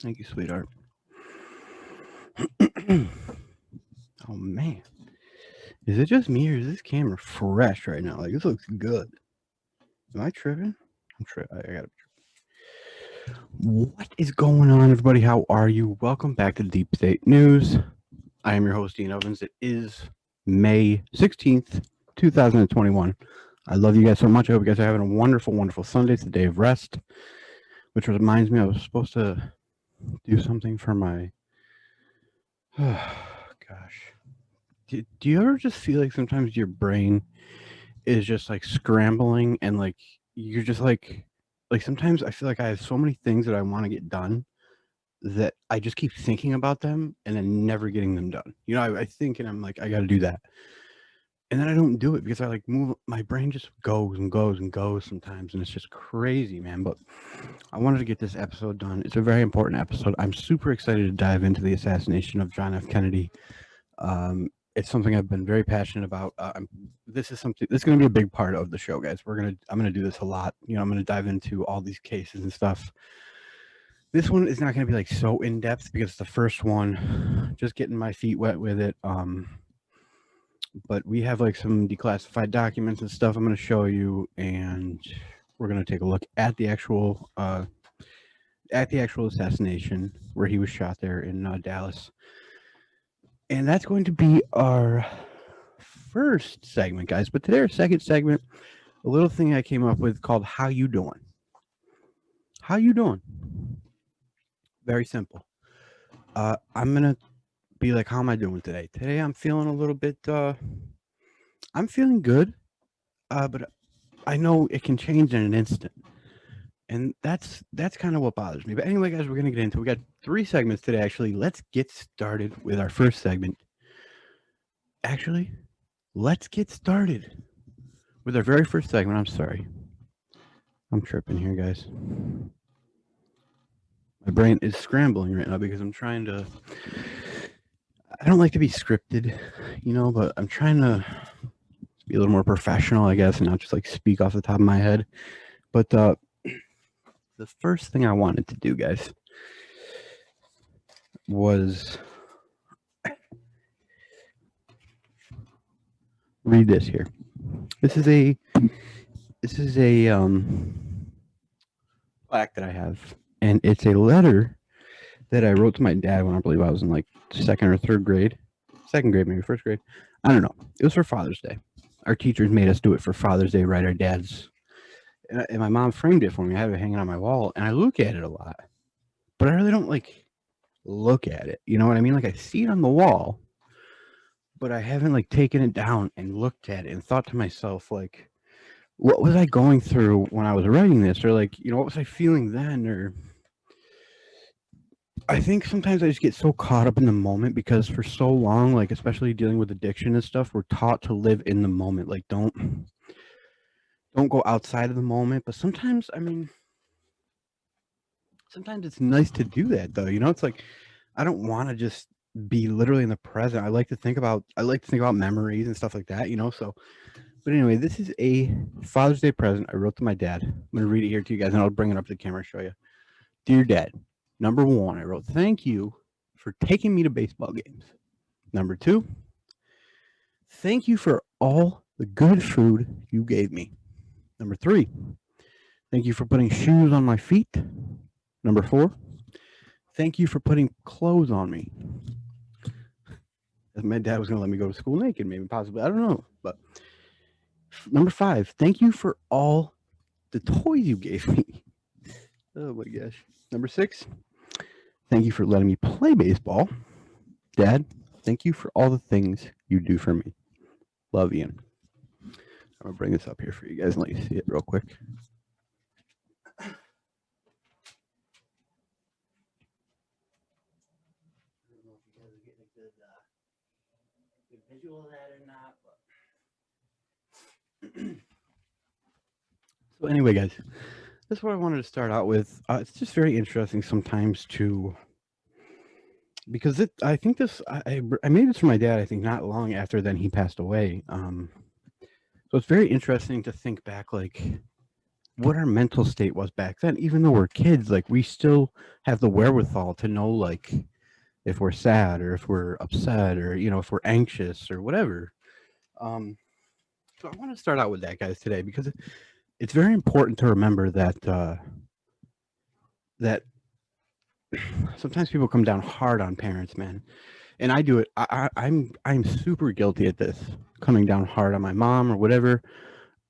Thank you, sweetheart. Oh man, is it just me or is this camera fresh right now? Like this looks good. Am I tripping? I'm tripping. I gotta. What is going on, everybody? How are you? Welcome back to Deep State News. I am your host, Dean Ovens. It is May 16th, 2021. I love you guys so much. I hope you guys are having a wonderful, wonderful Sunday. It's the day of rest, which reminds me I was supposed to do something for my. Gosh. Do you ever just feel like sometimes your brain is just like scrambling and like you're just like sometimes I feel like I have so many things that I want to get done that I just keep thinking about them and then never getting them done. I think and I'm like, I got to do that. And then I don't do it because I like move, my brain just goes and goes and goes sometimes. And it's just crazy, man. But I wanted to get this episode done. It's a very important episode. I'm super excited to dive into the assassination of John F. Kennedy. It's something I've been very passionate about. This is something that's going to be a big part of the show, guys. I'm gonna do this a lot. I'm gonna dive into all these cases and stuff. This one is not going to be like so in depth because it's the first one. Just getting my feet wet with it. But we have like some declassified documents and stuff I'm going to show you, and we're going to take a look at the actual assassination where he was shot there in Dallas. And that's going to be our first segment, guys. But today, our second segment, a little thing I came up with called "How You Doing." How you doing? Very simple. I'm gonna be like, how am I doing today? Today, I'm feeling a little bit. I'm feeling good, but I know it can change in an instant, and that's kind of what bothers me. But anyway, guys, we're gonna get into. We got 3 segments today. Actually, let's get started with our first segment. Actually, let's get started with our very first segment. I'm sorry. I'm tripping here, guys. My brain is scrambling right now because I'm trying to. I don't like to be scripted, but I'm trying to be a little more professional, I guess, and not just like speak off the top of my head. But the first thing I wanted to do, guys, was read this here. This is a plaque that I have, and it's a letter that I wrote to my dad when I believe I was in like second or third grade, second grade maybe first grade. I don't know. It was for Father's Day. Our teachers made us do it for Father's Day, write our dads. And my mom framed it for me. I have it hanging on my wall, and I look at it a lot, but I really don't like look at it. You know what I mean? Like I see it on the wall, but I haven't like taken it down and looked at it and thought to myself like, what was I going through when I was writing this, or like, what was I feeling then, or I think sometimes I just get so caught up in the moment because for so long, like especially dealing with addiction and stuff, we're taught to live in the moment. Like don't go outside of the moment. But sometimes, I mean, sometimes it's nice to do that though. It's like I don't want to just be literally in the present. I like to think about memories and stuff like that. So but anyway, this is a Father's Day present I wrote to my dad. I'm gonna read it here to you guys, and I'll bring it up to the camera and show you. Dear Dad, number one, I wrote, thank you for taking me to baseball games. Number two, thank you for all the good food you gave me. Number three, thank you for putting shoes on my feet. Number four, thank you for putting clothes on me. As my dad was going to let me go to school naked, maybe, possibly. I don't know. But number five, thank you for all the toys you gave me. Oh my gosh. Number six, thank you for letting me play baseball. Dad, thank you for all the things you do for me. Love, Ian. I'm going to bring this up here for you guys and let you see it real quick. I don't know if you guys are getting a good visual of that or not, but so anyway, guys, this is what I wanted to start out with. It's just very interesting sometimes to because I think this I made this for my dad. I think not long after then he passed away. So it's very interesting to think back, like what our mental state was back then. Even though we're kids, like we still have the wherewithal to know, like if we're sad or if we're upset or if we're anxious or whatever. So I want to start out with that, guys, today because it's very important to remember that sometimes people come down hard on parents, man, and I do it. I'm super guilty at this, coming down hard on my mom or whatever.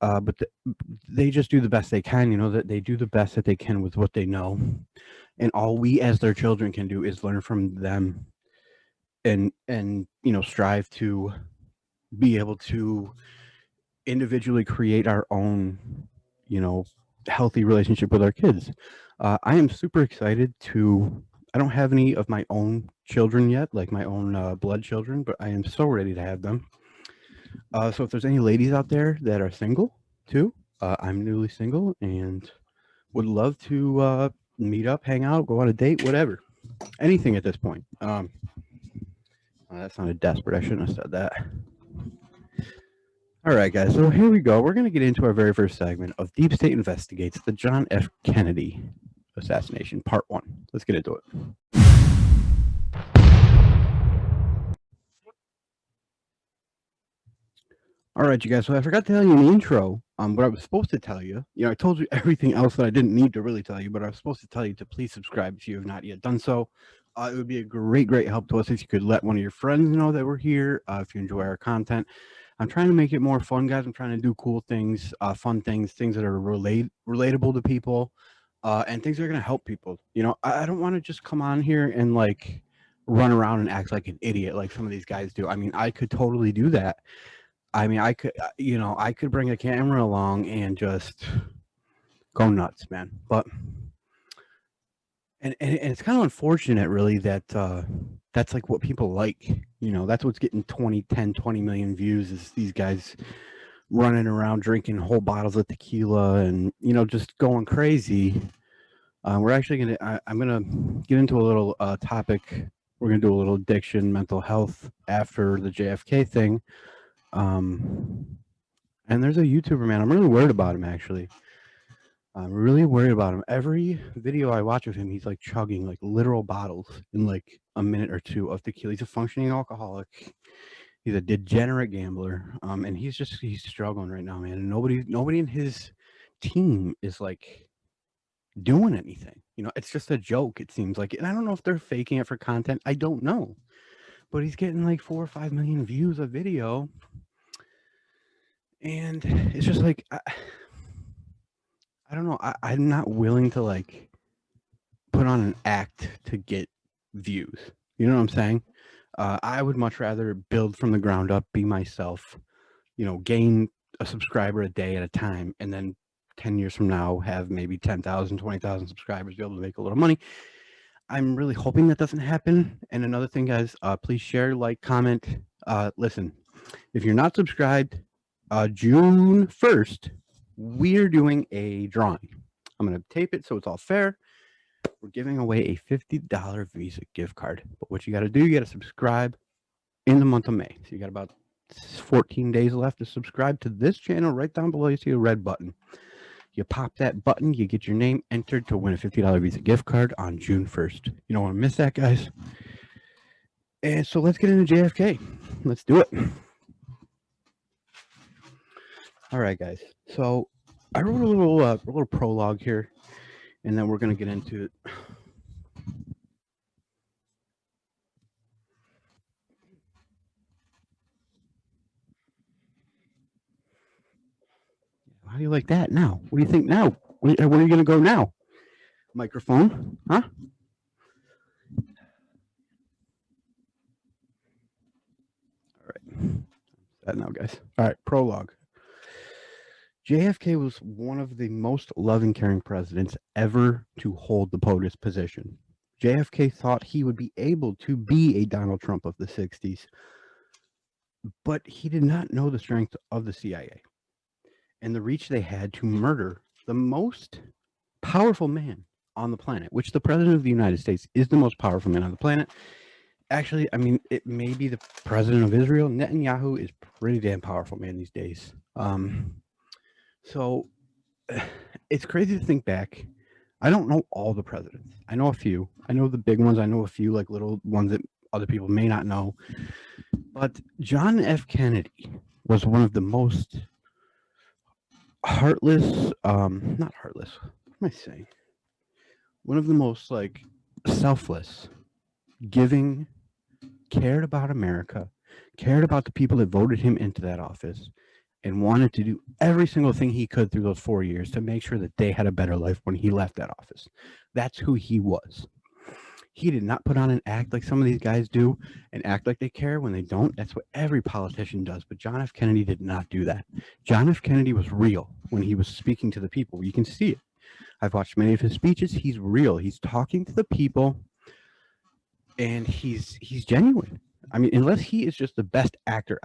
But they just do the best they can. That they do the best that they can with what they know, and all we as their children can do is learn from them, and strive to be able to individually create our own, you know, healthy relationship with our kids. I am super excited to. I don't have any of my own children yet, like my own blood children, but I am so ready to have them. So if there's any ladies out there that are single too, I'm newly single and would love to meet up, hang out, go on a date, whatever, anything at this point. That sounded desperate. I shouldn't have said that. All right, guys. So here we go. We're going to get into our very first segment of Deep State Investigates the John F. Kennedy Assassination, Part 1. Let's get into it. All right, you guys. So I forgot to tell you in the intro what I was supposed to tell you. I told you everything else that I didn't need to really tell you, but I was supposed to tell you to please subscribe if you have not yet done so. It would be a great help to us if you could let one of your friends know that we're here. If you enjoy our content, I'm trying to make it more fun, guys. I'm trying to do cool things, fun things that are relatable to people, and things that are going to help people. I don't want to just come on here and like run around and act like an idiot like some of these guys do. I mean, I could totally do that. I mean, I could bring a camera along and just go nuts, man. But and it's kind of unfortunate, really, that that's like what people like. That's what's getting 20 million views is these guys running around drinking whole bottles of tequila and just going crazy. We're actually I'm gonna get into a little topic. We're gonna do a little addiction, mental health after the JFK thing. And there's a YouTuber, man. I'm really worried about him, actually. I'm really worried about him. Every video I watch of him, he's like chugging like literal bottles in like a minute or two of tequila. He's a functioning alcoholic. He's a degenerate gambler. And he's struggling right now, man. And nobody in his team is like doing anything. It's just a joke, it seems like. And I don't know if they're faking it for content. I don't know. But he's getting like 4 or 5 million views a video. And it's just like I don't know. I'm not willing to like put on an act to get views. You know what I'm saying? I would much rather build from the ground up, be myself, gain a subscriber a day at a time, and then 10 years from now have maybe 10,000, 20,000 subscribers, be able to make a little money. I'm really hoping that doesn't happen. And another thing, guys, please share, like, comment. Listen, if you're not subscribed, June 1st, we're doing a drawing. I'm going to tape it so it's all fair. We're giving away a $50 Visa gift card. But what you got to do, you got to subscribe in the month of May. So you got about 14 days left to subscribe to this channel. Right down below, you see a red button. You pop that button, you get your name entered to win a $50 Visa gift card on June 1st. You don't want to miss that, guys. And so let's get into JFK. Let's do it. All right, guys. So I wrote a little prologue here, and then we're going to get into it. How do you like that now? What do you think now? Where are you going to go now? Microphone? Huh? All right. That now, guys. All right. Prologue. JFK was one of the most loving, caring presidents ever to hold the POTUS position. JFK thought he would be able to be a Donald Trump of the 60s, but he did not know the strength of the CIA and the reach they had to murder the most powerful man on the planet, which the president of the United States is the most powerful man on the planet. Actually, I mean, it may be the president of Israel. Netanyahu is pretty damn powerful, man, these days. So it's crazy to think back. I don't know all the presidents. I know a few. I know the big ones. I know a few like little ones that other people may not know. But John F. Kennedy was one of the most heartless, not heartless. What am I saying? One of the most like selfless, giving, cared about America, cared about the people that voted him into that office, and wanted to do every single thing he could through those 4 years to make sure that they had a better life when he left that office. That's who he was. He did not put on an act like some of these guys do and act like they care when they don't. That's what every politician does. But John F. Kennedy did not do that. John F. Kennedy was real when he was speaking to the people. You can see it. I've watched many of his speeches. He's real. He's talking to the people, and he's genuine. I mean, unless he is just the best actor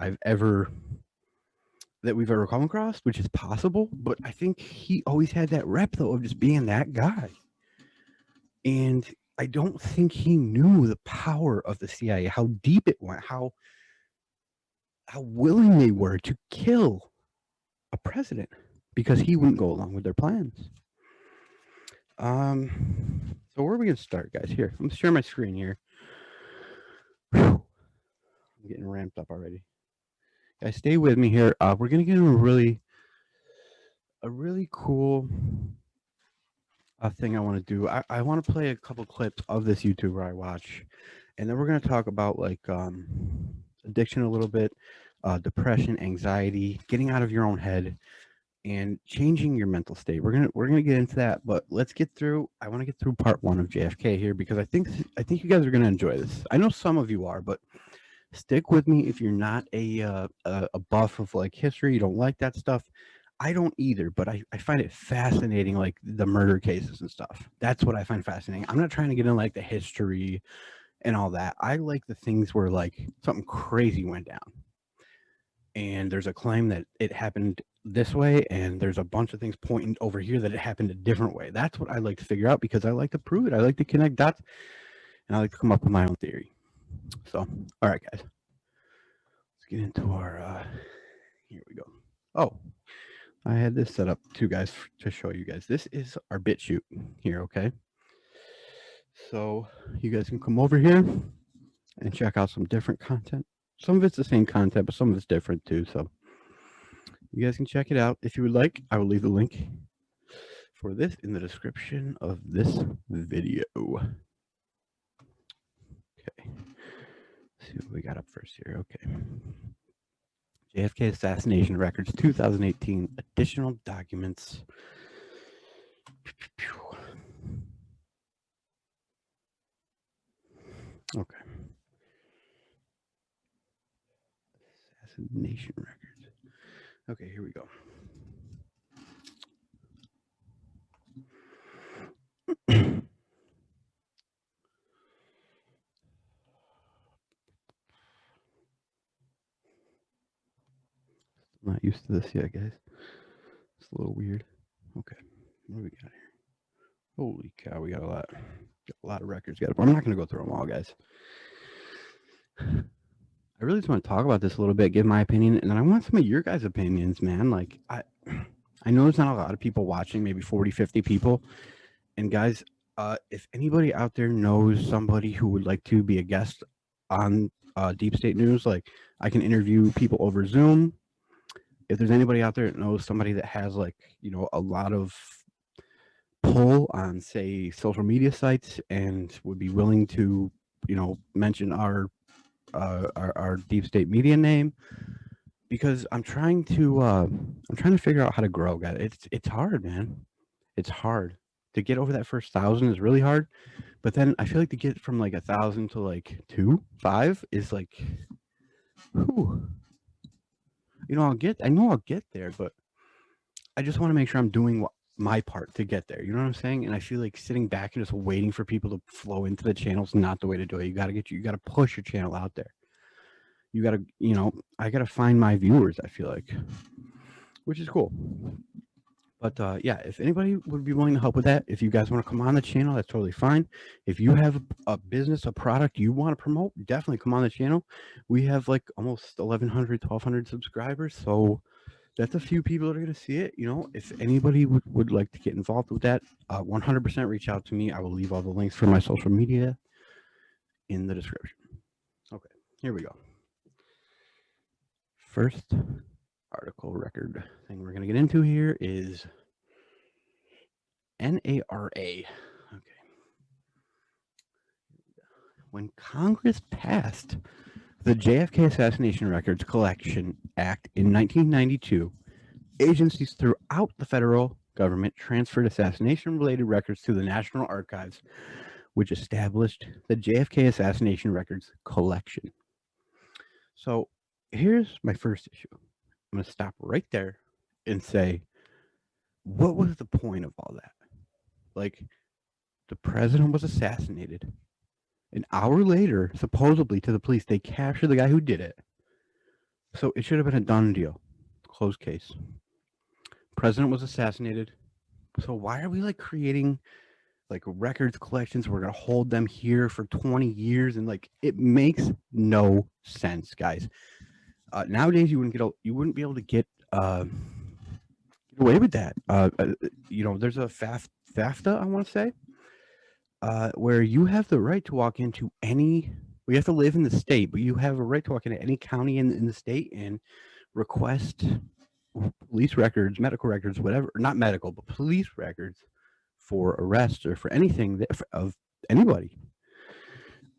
that we've ever come across, which is possible, but I think he always had that rep though of just being that guy. And I don't think he knew the power of the CIA, how deep it went, how willing they were to kill a president because he wouldn't go along with their plans. So where are we gonna start, guys? Here, I'm gonna share my screen here. Whew. I'm getting ramped up already. Guys, stay with me here. We're gonna get into a really cool thing I want to do. I want to play a couple clips of this YouTuber I watch, and then we're gonna talk about like addiction a little bit, depression, anxiety, getting out of your own head, and changing your mental state. We're gonna get into that, but let's get through. I want to get through part 1 of JFK here because I think you guys are gonna enjoy this. I know some of you are, but stick with me if you're not a buff of like history. You don't like that stuff. I don't either, but I find it fascinating, like the murder cases and stuff. That's what I find fascinating. I'm not trying to get in like the history and all that. I like the things where like something crazy went down and there's a claim that it happened this way and there's a bunch of things pointing over here that it happened a different way. That's what I like to figure out because I like to prove it. I like to connect dots and I like to come up with my own theory. So, all right, guys, let's get into our, here we go. Oh, I had this set up too, guys, to show you guys. This is our BitChute here, okay? So you guys can come over here and check out some different content. Some of it's the same content, but some of it's different too. So you guys can check it out. If you would like, I will leave the link for this in the description of this video. Okay. Let's see what we got up first here. Okay. Jfk Assassination Records 2018 additional documents. Okay. Assassination Records. Okay, here we go. Not used to this yet, guys. It's a little weird. Okay, what do we got here? Holy cow, we got a lot of records. I'm not going to go through them all, guys. I really just want to talk about this a little bit, give my opinion, and then I want some of your guys' opinions, man. Like, I know there's not a lot of people watching, maybe 40, 50 people. And guys, if anybody out there knows somebody who would like to be a guest on Deep State News, like I can interview people over Zoom. If there's anybody out there that knows somebody that has like, you know, a lot of pull on, say, social media sites and would be willing to, you know, mention our Deep State Media name, because I'm trying to figure out how to grow, guys. It's hard, man. It's hard to get over that first 1,000 is really hard, but then I feel like to get from like 1,000 to like 2, 5 is like, whew. You know, I know I'll get there, but I just want to make sure I'm doing my part to get there. You know what I'm saying? And I feel like sitting back and just waiting for people to flow into the channel is not the way to do it. You got to push your channel out there. You got to, you know, I got to find my viewers, I feel like, which is cool. But yeah, if anybody would be willing to help with that, if you guys want to come on the channel, that's totally fine. If you have a business, a product you want to promote, definitely come on the channel. We have like almost 1,100, 1,200 subscribers. So that's a few people that are going to see it. You know, if anybody would like to get involved with that, 100% reach out to me. I will leave all the links for my social media in the description. Okay, here we go. First article record thing we're going to get into here is NARA. Okay. When Congress passed the JFK Assassination Records Collection Act in 1992, agencies throughout the federal government transferred assassination-related records to the National Archives, which established the JFK Assassination Records Collection. So here's my first issue. I'm going to stop right there and say, what was the point of all that? Like, the president was assassinated. An hour later, supposedly to the police, they captured the guy who did it. So it should have been a done deal. Closed case. President was assassinated. So why are we like creating like records collections? We're gonna hold them here for 20 years, and like it makes no sense, guys. Nowadays, you wouldn't be able to get away with that. You know, there's a FAFTA, I want to say, where you have the right to walk into any. We have to live in the state, but you have a right to walk into any county in the state and request police records, medical records, whatever, not medical, but police records for arrests or for anything of anybody.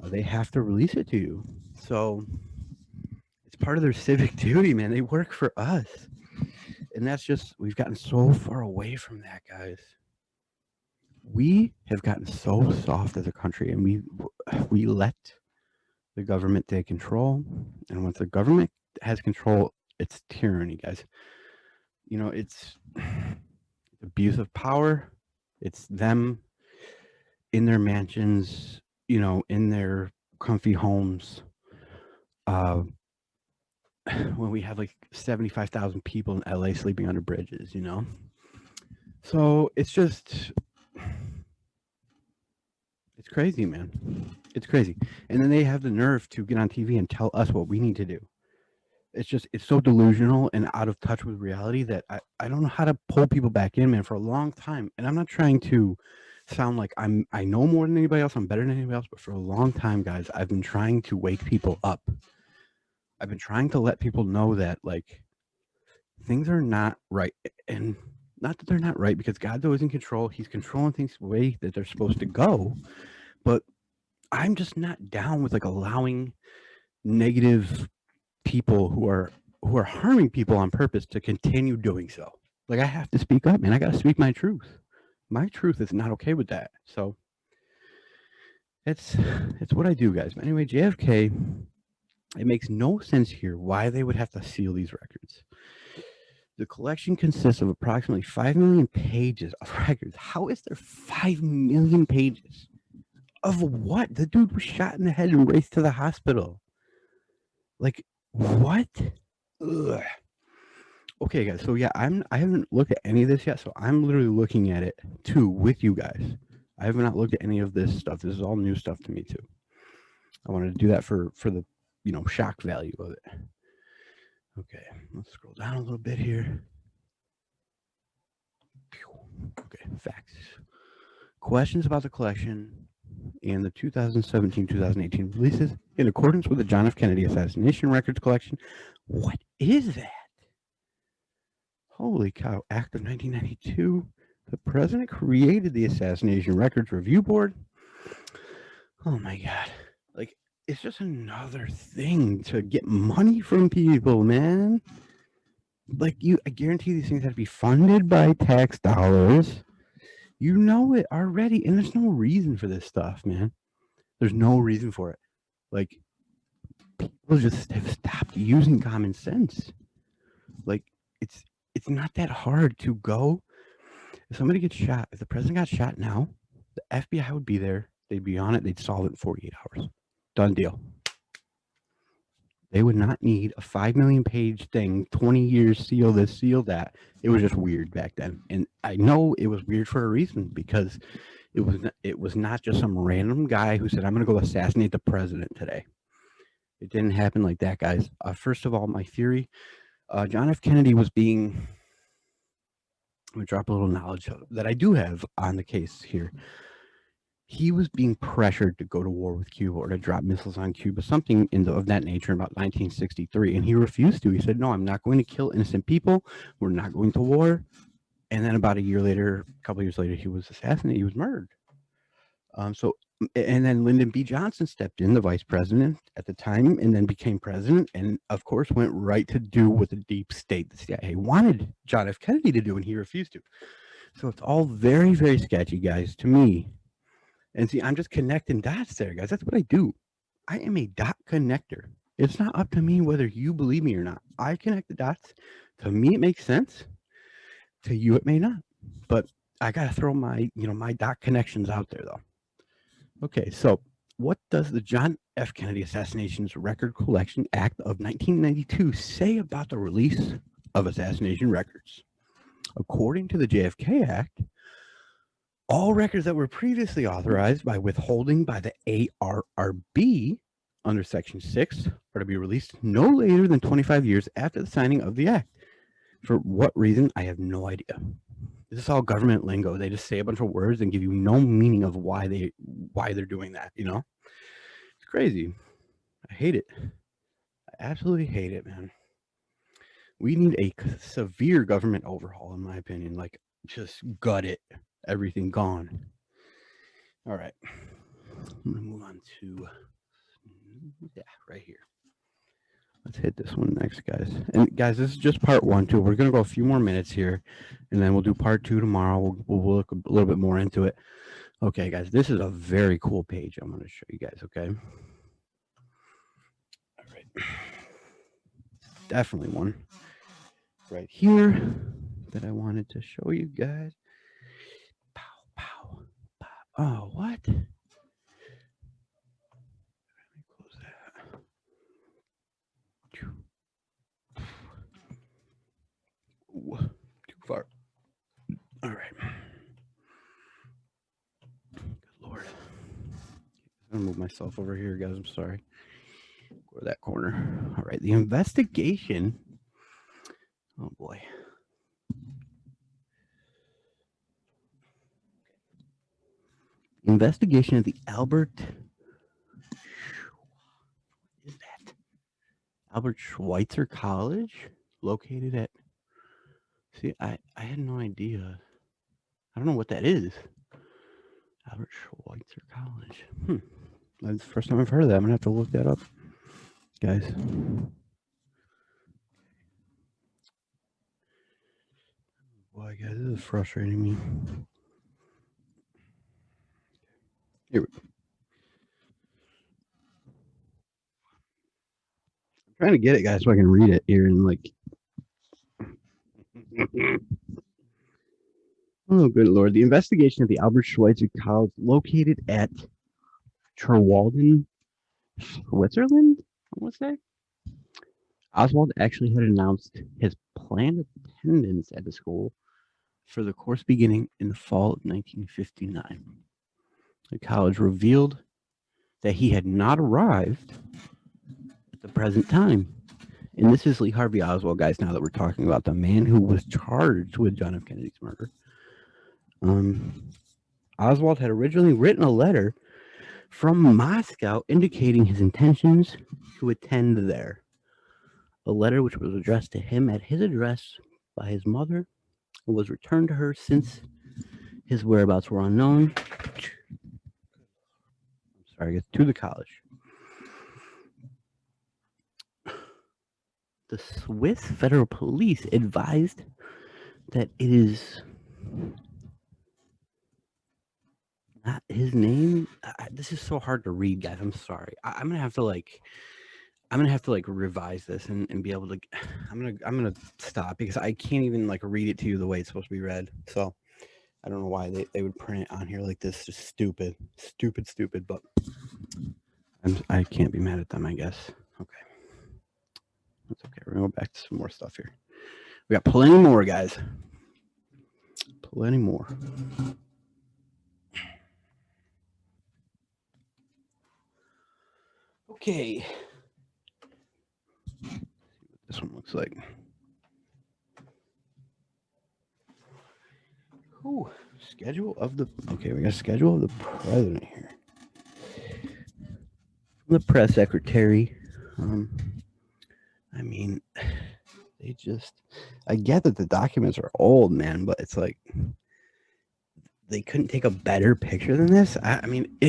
They have to release it to you. So it's part of their civic duty, man. They work for us. And that's just, we've gotten so far away from that, guys. We have gotten so soft as a country, and we let the government take control. And once the government has control, it's tyranny, guys. You know, it's abuse of power. It's them in their mansions, you know, in their comfy homes. When we have like 75,000 people in LA sleeping under bridges, you know? So it's just, it's crazy, man. It's crazy. And then they have the nerve to get on TV and tell us what we need to do. It's just, it's so delusional and out of touch with reality that I don't know how to pull people back in, man, for a long time. And I'm not trying to sound like I know more than anybody else, I'm better than anybody else, but for a long time, guys, I've been trying to wake people up. I've been trying to let people know that like things are not right, and not that they're not right, because God's always in control. He's controlling things the way that they're supposed to go. But I'm just not down with like allowing negative people who are harming people on purpose to continue doing so. Like, I have to speak up, man. I got to speak my truth. My truth is not okay with that. So it's what I do, guys. But anyway, JFK, it makes no sense here why they would have to seal these records. The collection consists of approximately 5 million pages of records. How is there 5 million pages? Of what? The dude was shot in the head and raced to the hospital. Like, what? Ugh. Okay, guys. So yeah, I haven't looked at any of this yet. So I'm literally looking at it too with you guys. I have not looked at any of this stuff. This is all new stuff to me too. I wanted to do that for the, you know, shock value of it. Okay, let's scroll down a little bit here. Okay, facts. Questions about the collection and the 2017-2018 releases in accordance with the John F. Kennedy Assassination Records Collection. What is that? Holy cow, Act of 1992. The president created the Assassination Records Review Board. Oh my God. Like, it's just another thing to get money from people, man. Like, I guarantee these things have to be funded by tax dollars. You know it already, and there's no reason for this stuff, man. There's no reason for it. Like, people just have stopped using common sense. Like, it's not that hard to go. If somebody gets shot, if the president got shot now, the FBI would be there. They'd be on it. They'd solve it in 48 hours. Done deal. They would not need a 5 million page thing, 20 years, seal this, seal that. It was just weird back then. And I know it was weird for a reason, because it was not just some random guy who said, I'm going to go assassinate the president today. It didn't happen like that, guys. First of all, my theory, John F. Kennedy was being, I'm going to drop a little knowledge that I do have on the case here. He was being pressured to go to war with Cuba or to drop missiles on Cuba, something of that nature in about 1963. And he refused to. He said, no, I'm not going to kill innocent people. We're not going to war. And then about a year later, a couple years later, he was assassinated. He was murdered. And then Lyndon B. Johnson stepped in, the vice president at the time, and then became president, and of course went right to do what the deep state, the CIA, wanted John F. Kennedy to do, and he refused to. So it's all very, very sketchy, guys, to me. And see, I'm just connecting dots there, guys. That's what I do. I am a dot connector. It's not up to me whether you believe me or not. I connect the dots. To me, it makes sense. To you, it may not. But I gotta throw my, my dot connections out there, though. Okay, so what does the John F. Kennedy Assassinations Record Collection Act of 1992 say about the release of assassination records? According to the JFK Act, all records that were previously authorized by withholding by the ARRB under Section 6 are to be released no later than 25 years after the signing of the Act. For what reason, I have no idea. This is all government lingo. They just say a bunch of words and give you no meaning of why they're doing that, It's crazy. I hate it. I absolutely hate it, man. We need a severe government overhaul, in my opinion. Like, just gut it. Everything gone. All right. I'm going to move on to, right here. Let's hit this one next, guys. And guys, this is just part 1, too. We're going to go a few more minutes here, and then we'll do part 2 tomorrow. We'll look a little bit more into it. Okay, guys, this is a very cool page I'm going to show you guys, okay? All right. Definitely one right here that I wanted to show you guys. Pow, pow, pow. Oh, what? Let me close that. Ooh, too far. All right. Good Lord. I'm going to move myself over here, guys. I'm sorry. Go to that corner. All right. The investigation. Oh, boy. Investigation of the Albert. What is that? Albert Schweitzer College, located at. See, I had no idea. I don't know what that is. Albert Schweitzer College. That's the first time I've heard of that. I'm gonna have to look that up, guys. Boy, guys, this is frustrating me. Here we go. I'm trying to get it, guys, so I can read it here and like. Oh, good Lord. The investigation of the Albert Schweitzer College, located at Trewalden, Switzerland, I want to say. Oswald actually had announced his planned attendance at the school for the course beginning in the fall of 1959. The college revealed that he had not arrived at the present time. And this is Lee Harvey Oswald, guys, now that we're talking about the man who was charged with John F. Kennedy's murder. Oswald had originally written a letter from Moscow indicating his intentions to attend there. A letter which was addressed to him at his address by his mother and was returned to her since his whereabouts were unknown. To the college. The Swiss Federal Police advised that it is not his name. This is so hard to read, guys. I'm sorry. I'm gonna have to revise this and be able to. I'm gonna stop because I can't even read it to you the way it's supposed to be read. So I don't know why they would print it on here like this. Just stupid. But I can't be mad at them, I guess. Okay. That's okay. We're going to go back to some more stuff here. We got plenty more, guys. Plenty more. Okay. Let's see what this one looks like. Ooh, schedule of the... Okay, we got a schedule of the president here. The press secretary. I mean, they just... I get that the documents are old, man, but it's like... They couldn't take a better picture than this. I mean,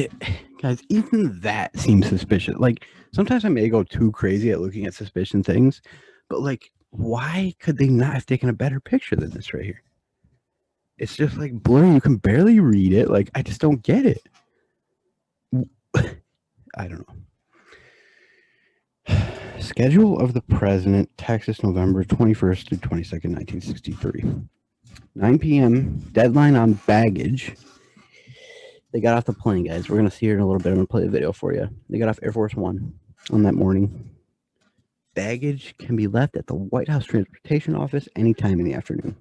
guys, even that seems suspicious. Like, sometimes I may go too crazy at looking at suspicious things, but like, why could they not have taken a better picture than this right here? It's just like blurry. You can barely read it. Like, I just don't get it. I don't know. Schedule of the President, Texas, November 21st through 22nd, 1963. 9 p.m. Deadline on baggage. They got off the plane, guys. We're going to see it in a little bit. I'm going to play the video for you. They got off Air Force One on that morning. Baggage can be left at the White House Transportation Office anytime in the afternoon.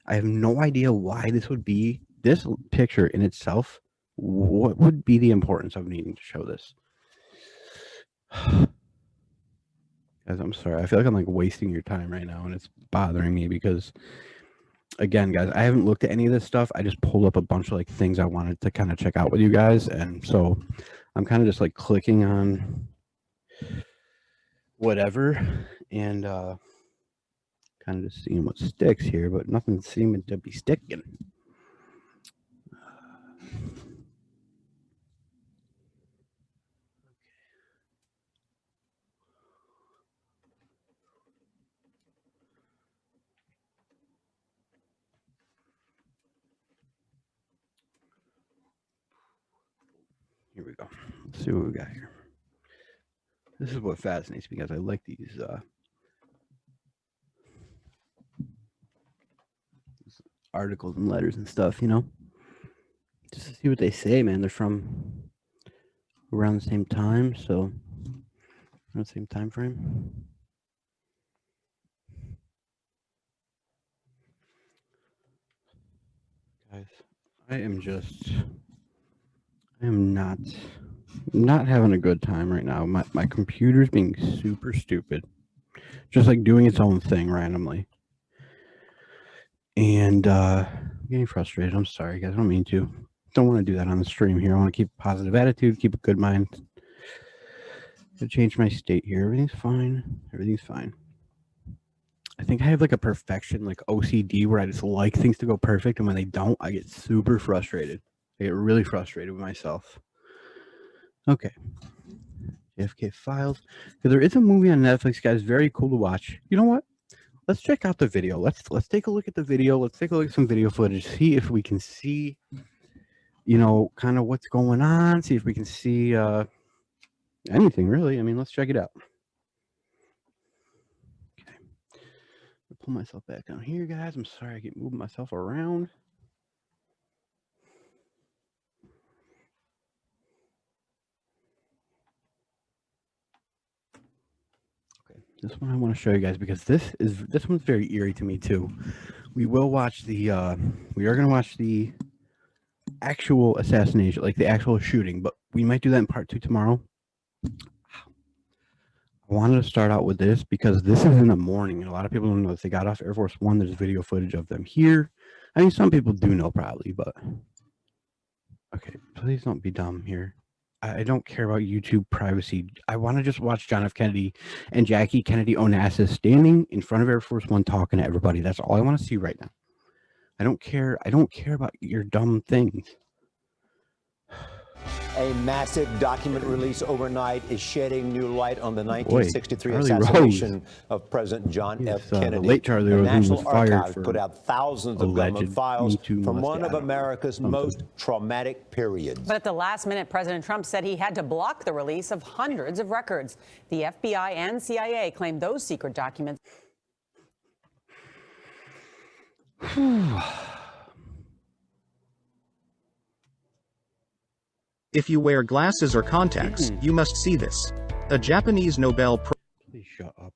I have no idea why this would be. This picture in itself, what would be the importance of needing to show this? Guys, I'm sorry. I feel like I'm like wasting your time right now, and it's bothering me because... Again, guys, I haven't looked at any of this stuff. I just pulled up a bunch of like things I wanted to kind of check out with you guys, and so I'm kind of just like clicking on whatever and kind of just seeing what sticks here, but nothing's seeming to be sticking. Here we go. Let's see what we got here. This is what fascinates me, guys. I like these articles and letters and stuff, you know, just to see what they say, man. They're from around the same time, so around the same time frame. Guys, I am not having a good time right now. My computer's being super stupid, just like doing its own thing randomly, and I'm getting frustrated. I'm sorry, guys. I don't mean to. Don't want to do that on the stream here. I want to keep a positive attitude, keep a good mind. To change my state here. Everything's fine. Everything's fine. I think I have like a perfection, like OCD, where I just like things to go perfect, and when they don't, I get super frustrated. I get really frustrated with myself. Okay. JFK Files. There is a movie on Netflix, guys. Very cool to watch. You know what? Let's check out the video. Let's take a look at the video. Let's take a look at some video footage. See if we can see, you know, kind of what's going on. See if we can see anything really. I mean, let's check it out. Okay. I'll pull myself back down here, guys. I'm sorry I keep moving myself around. This one I want to show you guys because this one's very eerie to me too. We will watch the we are going to watch the actual assassination, like the actual shooting, but we might do that in part 2 tomorrow. I wanted to start out with this because this is in the morning, and a lot of people don't know this. They got off Air Force One. There's video footage of them here. I mean, some people do know probably, but okay, please don't be dumb here. I don't care about YouTube privacy. I want to just watch John F. Kennedy and Jackie Kennedy Onassis standing in front of Air Force One talking to everybody. That's all I want to see right now. I don't care. I don't care about your dumb things. A massive document release overnight is shedding new light on the 1963 assassination of President John F. Kennedy. The late Charlie the Rose National was fired Archives for put out thousands of government files from one of America's most traumatic periods. But at the last minute, President Trump said he had to block the release of hundreds of records. The FBI and CIA claimed those secret documents. If you wear glasses or contacts, you must see this. A Japanese Nobel Prize. Please shut up.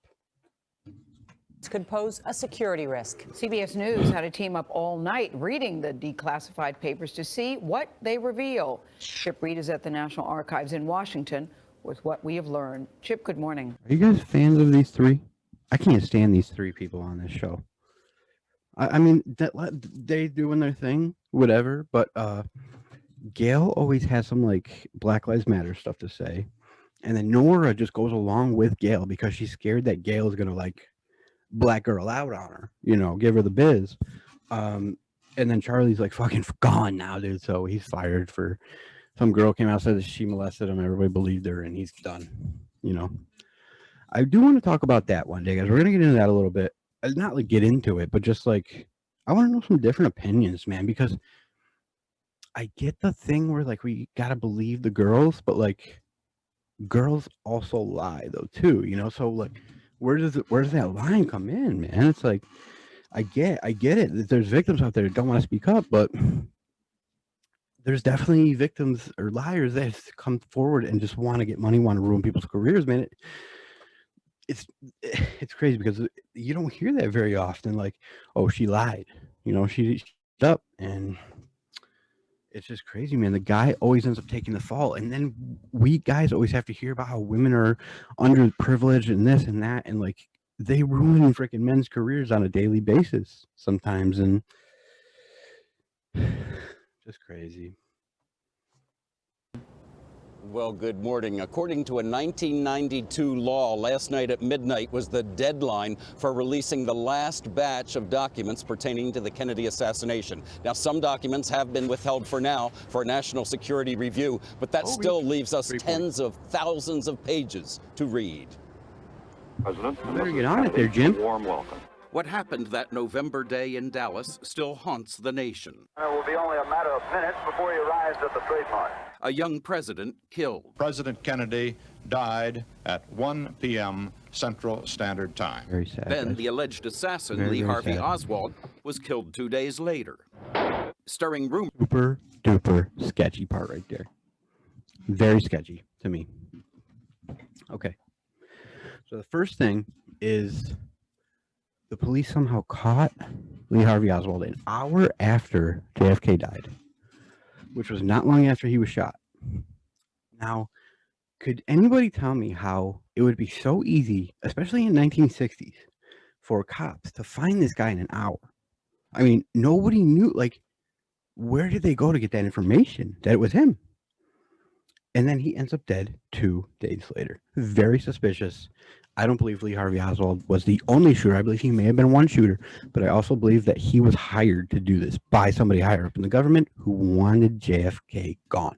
Could pose a security risk. CBS News had a team up all night reading the declassified papers to see what they reveal. Chip Reid is at the National Archives in Washington with what we have learned. Chip, good morning. Are you guys fans of these three? I can't stand these three people on this show. I mean, they doing their thing, whatever. But Gail always has some like Black Lives Matter stuff to say, and then Nora just goes along with Gail because she's scared that Gail is gonna like black girl out on her, give her the biz. And then Charlie's like fucking gone now, dude. So he's fired for some girl came out, said that she molested him. Everybody believed her, and he's done. I do want to talk about that one day, guys. We're gonna get into that a little bit. Not like get into it, but just like I want to know some different opinions, man, because I get the thing where like we gotta believe the girls, but like girls also lie though too, So like, where does that line come in, man? It's like I get it that there's victims out there that don't want to speak up, but there's definitely victims or liars that come forward and just want to get money, want to ruin people's careers, man. It's crazy because you don't hear that very often. Like, oh, she lied, she up, and it's just crazy, man. The guy always ends up taking the fall, and then we guys always have to hear about how women are underprivileged and this and that, and like they ruin freaking men's careers on a daily basis sometimes, and just crazy. Well, good morning. According to a 1992 law, last night at midnight was the deadline for releasing the last batch of documents pertaining to the Kennedy assassination. Now, some documents have been withheld for now for national security review, but that still leaves us tens of thousands of pages to read. President, better get on it there, Jim. Warm welcome. What happened that November day in Dallas still haunts the nation. It will be only a matter of minutes before he arrives at the trademark. A young president killed. President Kennedy died at 1 p.m. Central Standard Time. Very sad. Then the alleged assassin, Lee Harvey Oswald, was killed 2 days later. Stirring rumors. Super duper sketchy part right there. Very sketchy to me. Okay. So the first thing is the police somehow caught Lee Harvey Oswald an hour after JFK died, which was not long after he was shot. Now, could anybody tell me how it would be so easy, especially in 1960s, for cops to find this guy in an hour? I mean, nobody knew, like, where did they go to get that information that it was him? And then he ends up dead 2 days later. Very suspicious. I don't believe Lee Harvey Oswald was the only shooter. I believe he may have been one shooter, but I also believe that he was hired to do this by somebody higher up in the government who wanted JFK gone.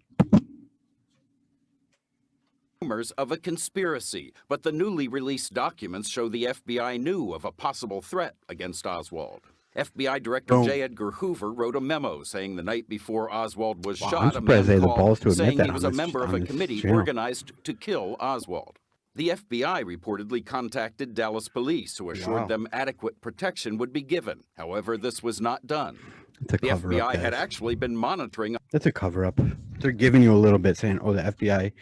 Rumors of a conspiracy, but the newly released documents show the FBI knew of a possible threat against Oswald. FBI Director J. Edgar Hoover wrote a memo saying the night before Oswald was shot, a man called saying he was a member of a committee organized to kill Oswald. The FBI reportedly contacted Dallas police, who assured them adequate protection would be given. However, this was not done. The FBI had actually been monitoring. That's a cover-up. They're giving you a little bit, saying, "Oh, the FBI,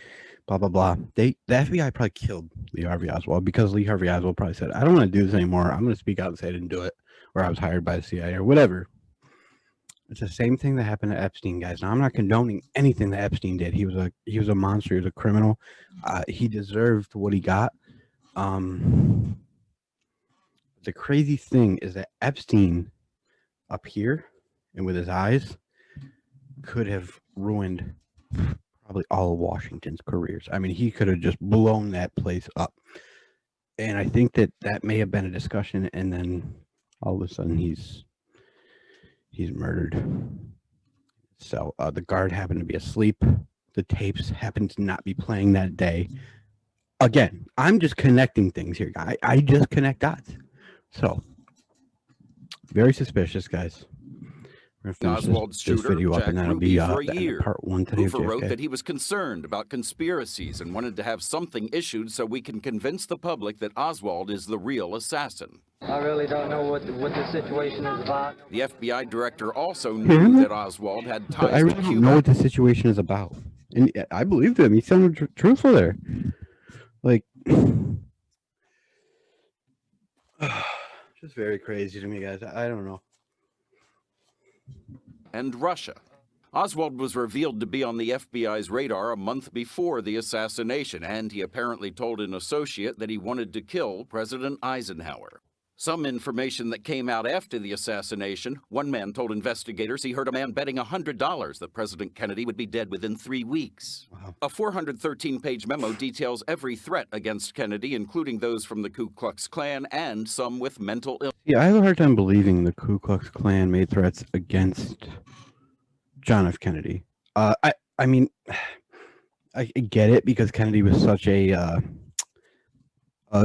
blah blah blah." The FBI probably killed Lee Harvey Oswald because Lee Harvey Oswald probably said, "I don't want to do this anymore. I'm going to speak out and say I didn't do it, or I was hired by the CIA, or whatever." It's the same thing that happened to Epstein, guys. Now, I'm not condoning anything that Epstein did. He was a monster. He was a criminal. He deserved what he got. The crazy thing is that Epstein, up here and with his eyes, could have ruined probably all of Washington's careers. I mean, he could have just blown that place up. And I think that may have been a discussion, and then all of a sudden he's murdered. So the guard happened to be asleep. The tapes happened to not be playing that day. Again, I'm just connecting things here, guys. I just connect dots. So very suspicious, guys. Oswald's shooter, Jack Ruby, for a year. Part one today. Hoover wrote that he was concerned about conspiracies and wanted to have something issued so we can convince the public that Oswald is the real assassin. I really don't know what the situation is about. The FBI director also knew that Oswald had ties I really don't know what the situation is about. And I believed him. He sounded truthful there. Like, just very crazy to me, guys. I don't know. And Russia. Oswald was revealed to be on the FBI's radar a month before the assassination, and he apparently told an associate that he wanted to kill President Eisenhower. Some information that came out after the assassination. One man told investigators he heard a man betting $100 that President Kennedy would be dead within 3 weeks. Wow. A 413-page memo details every threat against Kennedy, including those from the Ku Klux Klan and some with mental illness. Yeah, I have a hard time believing the Ku Klux Klan made threats against John F. Kennedy. I mean, I get it because Kennedy was such a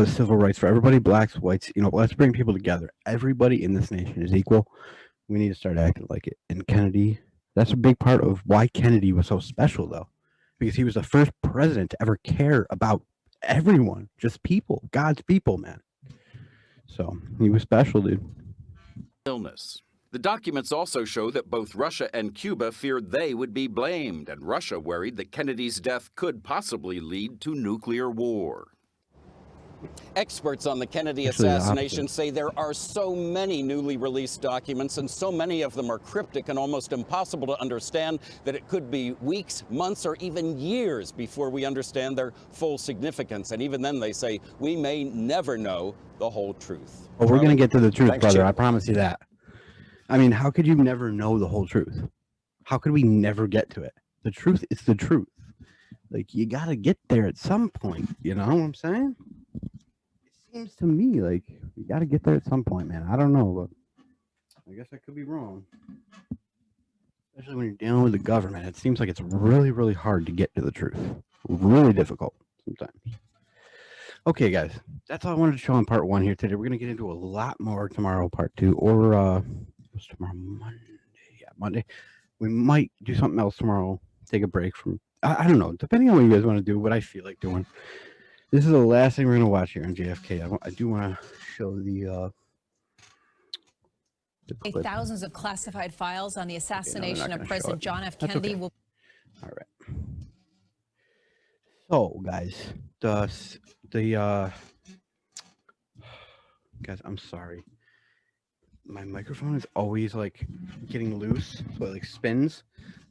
civil rights for everybody, blacks, whites. You know, let's bring people together. Everybody in this nation is equal. We need to start acting like it. And Kennedy, that's a big part of why Kennedy was so special, though, because he was the first president to ever care about everyone, just people, God's people, man. So he was special, dude. Illness. The documents also show that both Russia and Cuba feared they would be blamed, and Russia worried that Kennedy's death could possibly lead to nuclear war. Experts on the Kennedy assassination say there are so many newly released documents, and so many of them are cryptic and almost impossible to understand, that it could be weeks, months, or even years before we understand their full significance. And even then, they say we may never know the whole truth. Well, we're going to get to the truth, Thanks, brother. Chip. I promise you that. I mean, how could you never know the whole truth? How could we never get to it? The truth is the truth. Like, you got to get there at some point. You know what I'm saying? Seems to me like you got to get there at some point, man. I don't know, but I guess I could be wrong. Especially when you're dealing with the government, it seems like it's really, really hard to get to the truth. Really difficult sometimes. Okay, guys, that's all I wanted to show in part 1 here today. We're gonna get into a lot more tomorrow, part 2, or what's tomorrow? Monday. Yeah, Monday. We might do something else tomorrow. Take a break from. I don't know, depending on what you guys want to do. What I feel like doing. This is the last thing we're going to watch here on JFK. I do want to show the clip. Thousands of classified files on the assassination of President John F. Kennedy will. All right. So, guys, guys, I'm sorry. My microphone is always like getting loose, so it like spins.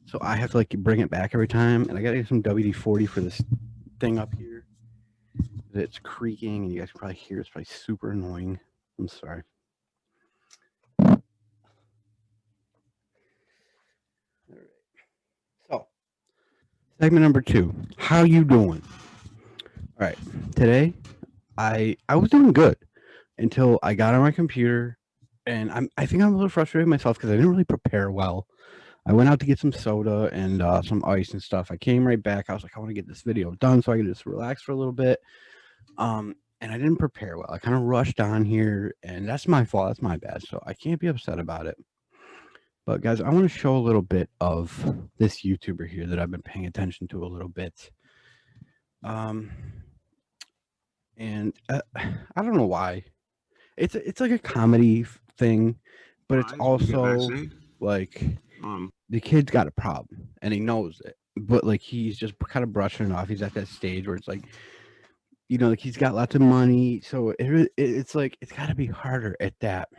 So I have to like bring it back every time, and I gotta get some WD-40 for this thing up here. It's creaking, and you guys can probably hear it's probably super annoying. I'm sorry. All right. So, segment number 2. How you doing? All right. Today, I was doing good until I got on my computer, and I think I'm a little frustrated with myself because I didn't really prepare well. I went out to get some soda and some ice and stuff. I came right back. I was like, I want to get this video done so I can just relax for a little bit. And I didn't prepare well. I kind of rushed on here, and that's my fault. That's my bad. So I can't be upset about it. But guys, I want to show a little bit of this YouTuber here that I've been paying attention to a little bit. And I don't know why. It's like a comedy thing, but it's also like the kid's got a problem and he knows it, but like he's just kind of brushing it off. He's at that stage where it's like, you know, like he's got lots of money, so it's like it's got to be harder at that.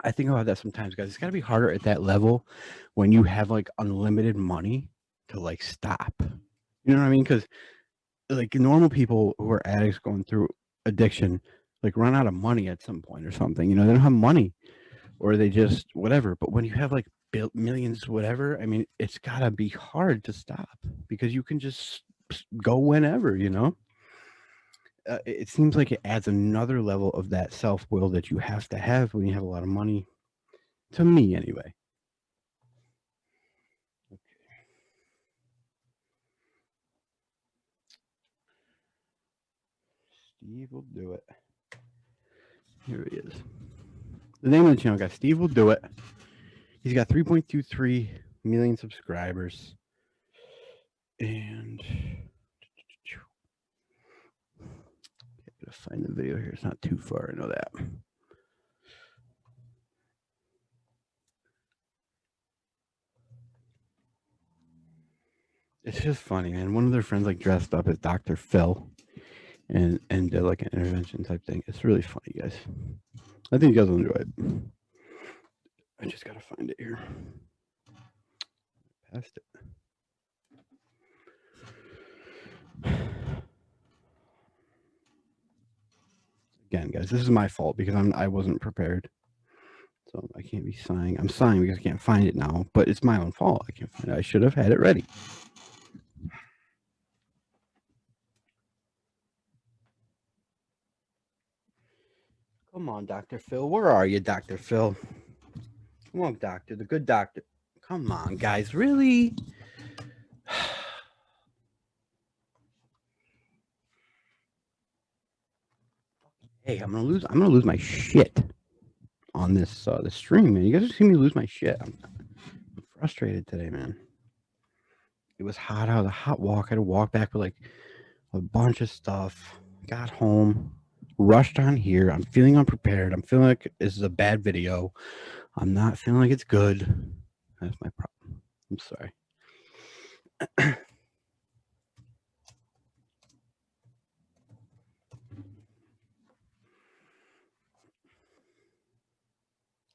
I think about that sometimes, guys. It's got to be harder at that level when you have like unlimited money to like stop. You know what I mean? Because like normal people who are addicts going through addiction like run out of money at some point or something. You know, they don't have money, or they just whatever. But when you have like millions, whatever, I mean, it's got to be hard to stop because you can just go whenever, you know. It seems like it adds another level of that self-will that you have to have when you have a lot of money, to me anyway. Okay. Steve will do it. Here he is. The name of the channel, guys, Steve will do it. He's got 3.23 million subscribers. And to find the video here. It's not too far, I know that. It's just funny, man. One of their friends like dressed up as Dr. Phil and did like an intervention type thing. It's really funny, guys. I think you guys will enjoy it. I just gotta find it here. Past it. Again, guys, this is my fault because I wasn't prepared. So I can't be sighing. I'm sighing because I can't find it now, but it's my own fault. I can't find it. I should have had it ready. Come on, Dr. Phil. Where are you, Dr. Phil? Come on, doctor. The good doctor. Come on, guys. Really? Hey, I'm gonna lose my shit on this this stream, man. You guys see me lose my shit. I'm frustrated today, man. It was hot out. A hot walk. I had to walk back with like a bunch of stuff. Got home, rushed on here. I'm feeling unprepared. I'm feeling like this is a bad video. I'm not feeling like it's good. That's my problem. I'm sorry.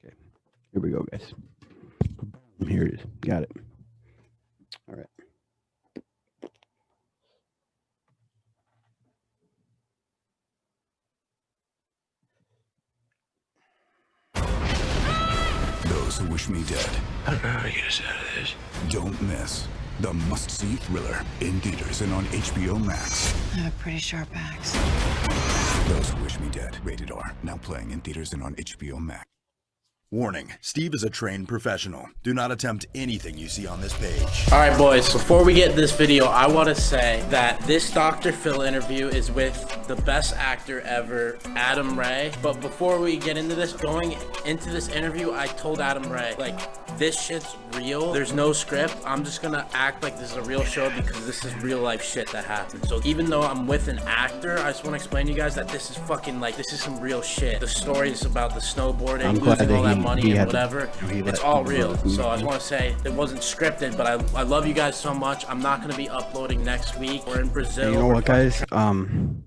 Okay, here we go, guys. Here it is. Got it. All right. Those who wish me dead. How do I get us out of this? Don't miss the must-see thriller in theaters and on HBO Max. I have a pretty sharp axe. Those who wish me dead. Rated R. Now playing in theaters and on HBO Max. Warning, Steve is a trained professional. Do not attempt anything you see on this page. All right, boys, before we get this video, I want to say that this Dr. Phil interview is with the best actor ever, Adam Ray. But before we get into this, going into this interview, I told Adam Ray, like, this shit's real. There's no script. I'm just gonna act like this is a real show because this is real life shit that happened. So even though I'm with an actor, I just want to explain to you guys that this is fucking, like, this is some real shit. The stories about the snowboarding, losing all that money and whatever, it's all real. So I just want to say it wasn't scripted, but I love you guys so much. I'm not gonna be uploading next week. We're in Brazil. You know what, guys? I'm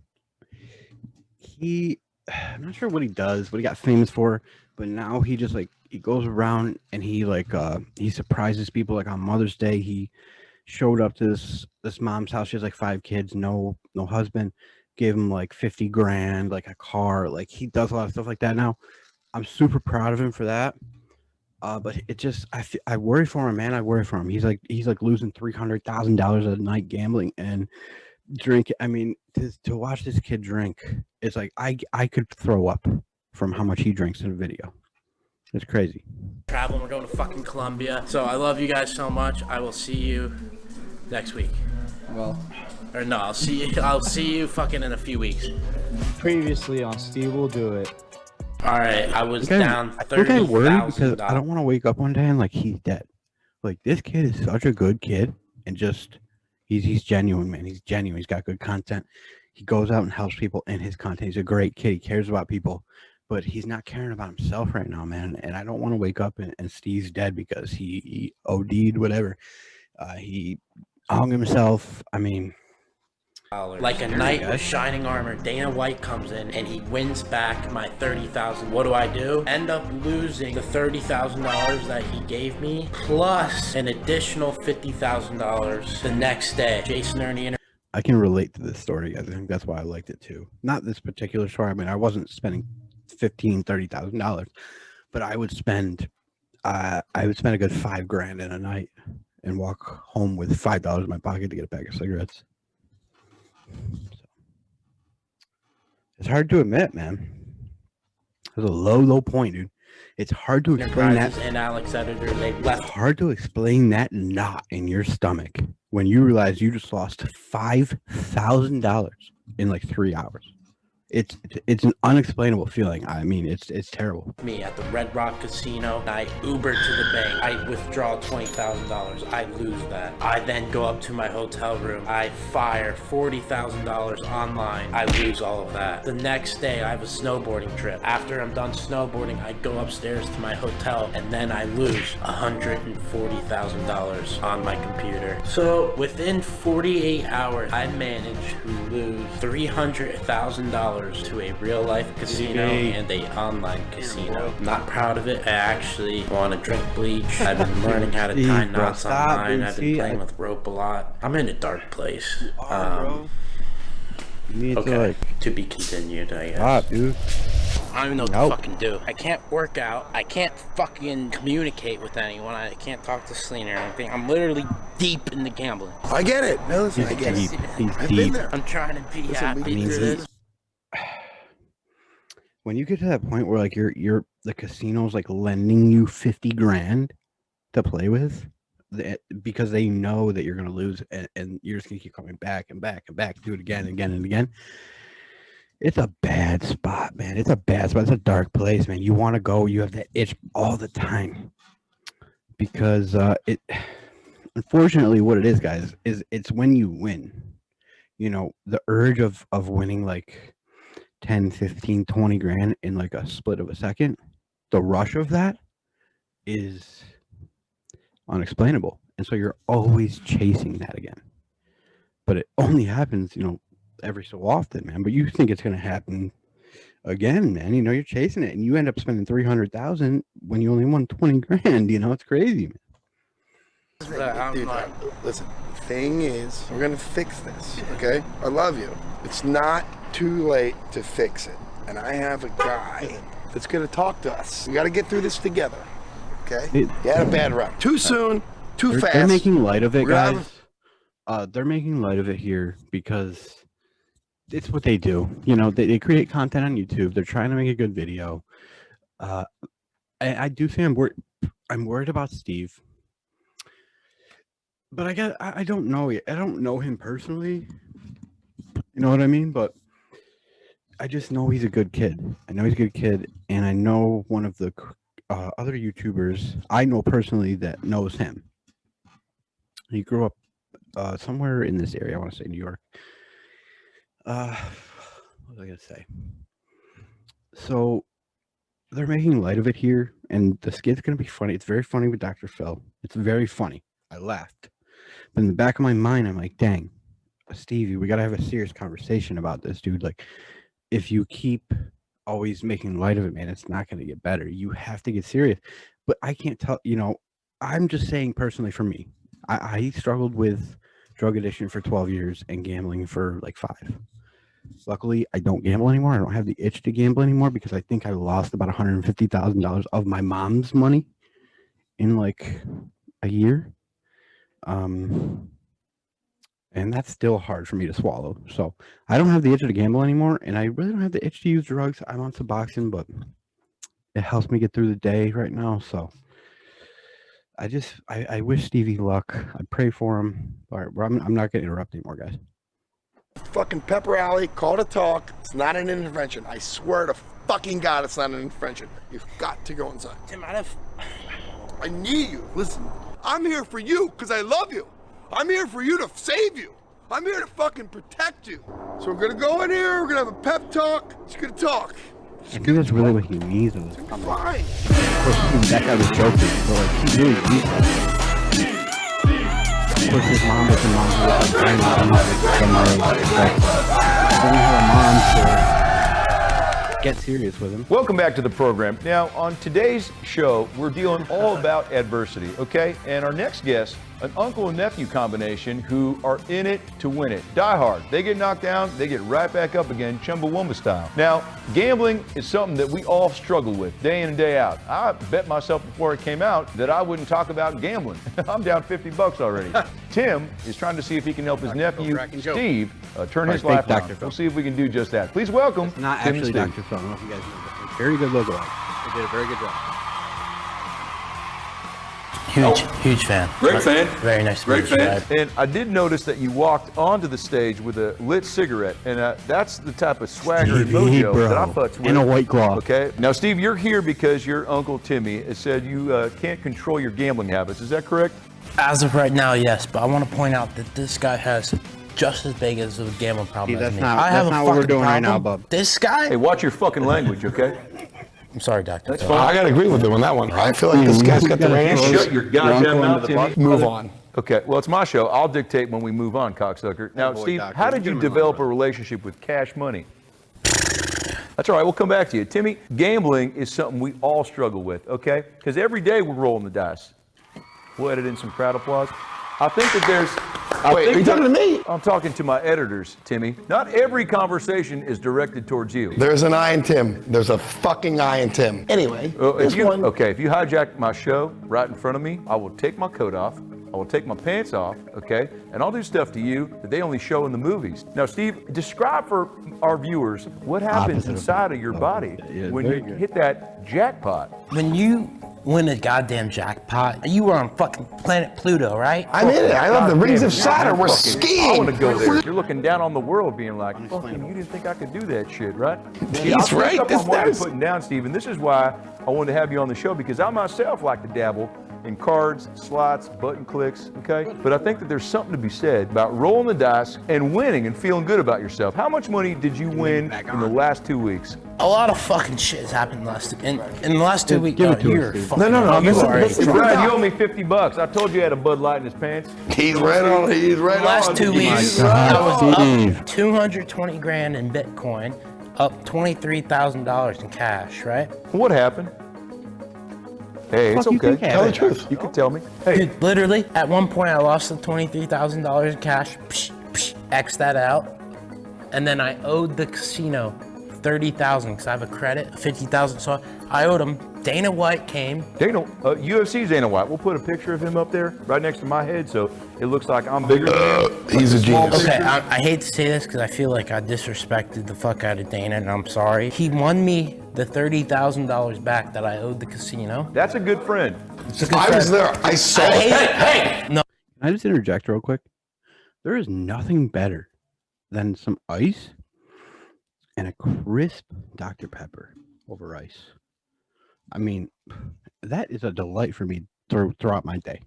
not sure what he does, what he got famous for, but now he just like he goes around and he like he surprises people. Like on Mother's Day, he showed up to this mom's house. She has like 5 kids, no husband, gave him like 50 grand, like a car. Like he does a lot of stuff like that now. I'm super proud of him for that. But it just I worry for him, man. I worry for him. He's like losing $300,000 a night gambling and drink. I mean, to watch this kid drink, it's like I could throw up from how much he drinks in a video. It's crazy. Traveling, we're going to fucking Colombia. So I love you guys so much. I will see you next week. Well, or no, I'll see you fucking in a few weeks. Previously on Steve Will Do It. All right, I was down $30,000. I think I worried because I don't want to wake up one day and like he's dead. Like this kid is such a good kid and just he's genuine, man. He's genuine. He's got good content. He goes out and helps people in his content. He's a great kid. He cares about people, but he's not caring about himself right now, man. And I don't want to wake up and Steve's dead because he OD'd, whatever. He hung himself. I mean, like a knight with shining armor, Dana White comes in and he wins back my $30,000. What do? End up losing the $30,000 that he gave me, plus an additional $50,000 the next day. Jason Ernie. I can relate to this story. I think that's why I liked it too. Not this particular story. I mean, I wasn't spending $30,000, but I would spend a good $5 grand in a night and walk home with $5 in my pocket to get a pack of cigarettes. So, it's hard to admit, man. It was a low point, dude. It's hard to explain that. And Alex Editor, they left. It's hard to explain that knot in your stomach when you realize you just lost $5,000 in like 3 hours. It's an unexplainable feeling. I mean, it's terrible. Me at the Red Rock Casino, I Uber to the bank. I withdraw $20,000. I lose that. I then go up to my hotel room. I fire $40,000 online. I lose all of that. The next day, I have a snowboarding trip. After I'm done snowboarding, I go upstairs to my hotel, and then I lose $140,000 on my computer. So within 48 hours, I managed to lose $300,000 to a real-life casino and a online casino. I'm not proud of it. I actually want to drink bleach. I've been learning how to tie knots online. I've been playing with rope a lot. I'm in a dark place. You need to, like, to be continued, I guess. Stop, dude. I don't even know what to fucking do. I can't work out. I can't fucking communicate with anyone. I can't talk to Selena or anything. I'm literally deep into gambling. I get it. No, listen, I get it. I've been there. I'm trying to be happy through this. When you get to that point where like the casino's like lending you 50 grand to play with, because they know that you're gonna lose, and you're just gonna keep coming back and back and back, do it again and again and again. It's a bad spot, man. It's a bad spot. It's a dark place, man. You want to go. You have that itch all the time, because it. Unfortunately, what it is, guys, is it's when you win. You know, the urge of winning like 10, 15, 20 grand in like a split of a second. The rush of that is unexplainable, and so you're always chasing that again. But it only happens, you know, every so often, man. But you think it's going to happen again, man. You know, you're chasing it and you end up spending 300,000 when you only won 20 grand. You know, it's crazy, man. Dude, listen, the thing is, we're going to fix this, okay? I love you. It's not too late to fix it. And I have a guy that's going to talk to us. We got to get through this together, okay? You had a bad run. Too soon, too fast. They're making light of it, guys. They're making light of it here because it's what they do. You know, they create content on YouTube. They're trying to make a good video. I do say I'm worried about Steve, but I don't know yet. I don't know him personally. You know what I mean? But I just know he's a good kid. I know he's a good kid, and I know one of the other YouTubers I know personally that knows him. He grew up somewhere in this area. I want to say New York. What was I gonna say? So they're making light of it here, and the skit's gonna be funny. It's very funny with Dr. Phil. It's very funny. I laughed, but in the back of my mind, I'm like, dang, Stevie, we gotta have a serious conversation about this, dude. Like, if you keep always making light of it, man, it's not gonna get better. You have to get serious. But I can't tell. You know, I'm just saying personally for me, I struggled with drug addiction for 12 years and gambling for like 5. Luckily, I don't gamble anymore. I don't have the itch to gamble anymore because I think I lost about $150,000 of my mom's money in like a year. And that's still hard for me to swallow. So I don't have the itch to gamble anymore, and I really don't have the itch to use drugs. I'm on Suboxone, but it helps me get through the day right now. So I wish Stevie luck. I pray for him. All right, I'm not going to interrupt anymore, guys. Fucking Pepper Alley, call to talk. It's not an intervention. I swear to fucking God, it's not an intervention. You've got to go inside. Tim, I need you. Listen, I'm here for you because I love you. I'm here for you to save you. I'm here to fucking protect you. So we're gonna go in here, we're gonna have a pep talk. Just gonna talk. I think that's really what he needs. Fine. Of course, that guy was joking, but like he really needs that. Of course, his mom was the mom who was like, I'm not have a mom to get serious with him. Welcome back to the program. Now, on today's show, we're dealing all about adversity, okay? And our next guest, an uncle and nephew combination who are in it to win it. Die hard. They get knocked down, they get right back up again, Chumbawamba style. Now, gambling is something that we all struggle with day in and day out. I bet myself before it came out that I wouldn't talk about gambling. I'm down $50 already. Tim is trying to see if he can help his nephew, Steve, turn his life around. We'll see if we can do just that. Please welcome It's not Tim actually and Steve. Dr. Phil. I don't know if you guys know, but very good logo. They did a very good job. Huge fan. Great fan. Very nice to meet you. And I did notice that you walked onto the stage with a lit cigarette, and that's the type of swagger and mojo that I fucks with. And a White Claw. Okay. Now, Steve, you're here because your uncle Timmy has said you can't control your gambling habits. Is that correct? As of right now, yes, but I want to point out that this guy has just as big as a gambling problem as me. That's not what we're doing right now, bub. This guy? Hey, watch your fucking language, okay? I'm sorry, Doctor. That's fine. I gotta agree with him on that one. I feel like this guy's got the range. Shut your goddamn mouth, Timmy. Move on. Okay, well, it's my show. I'll dictate when we move on, cocksucker. Now, Steve, how did you develop a relationship with cash money? That's all right, we'll come back to you. Timmy, gambling is something we all struggle with, okay? Because every day we're rolling the dice. We'll edit in some crowd applause. I think that there's... Wait, are you talking to me? I'm talking to my editors, Timmy. Not every conversation is directed towards you. There's an eye in Tim. There's a fucking eye in Tim. Anyway, if you hijack my show right in front of me, I will take my coat off. I will take my pants off, okay? And I'll do stuff to you that they only show in the movies. Now, Steve, describe for our viewers what happens inside of your body when you hit that jackpot. When you win a goddamn jackpot, you were on fucking planet Pluto, right? I'm in it. I love the rings of Saturn. We're skiing. I want to go there. You're looking down on the world being like, fucking, you didn't think I could do that shit, right? He's right. That's what I'm putting down, Steve, and this is why I wanted to have you on the show, because I myself like to dabble in cards, slots, button clicks, okay? But I think that there's something to be said about rolling the dice and winning and feeling good about yourself. How much money did you win in the last 2 weeks? A lot of fucking shit has happened in the last 2 weeks. No. Brian, you owe me $50. I told you he had a Bud Light in his pants. He's right on. He's right on. The last 2 weeks, I was up 220 grand in Bitcoin, up $23,000 in cash, right? What happened? Hey, it's okay. Tell the truth. You can tell me. Hey, dude, literally, at one point I lost the $23,000 in cash, X that out, and then I owed the casino $30,000 because I have a credit, $50,000. So I owed him. Dana White came. UFC's Dana White. We'll put a picture of him up there right next to my head, so it looks like I'm bigger than him. He's a genius. Okay, I hate to say this because I feel like I disrespected the fuck out of Dana, and I'm sorry. He won me the $30,000 back that I owed the casino. That's a good friend. I was there. I saw it. Hey! No. Can I just interject real quick? There is nothing better than some ice and a crisp Dr. Pepper over ice. I mean, that is a delight for me throughout my day.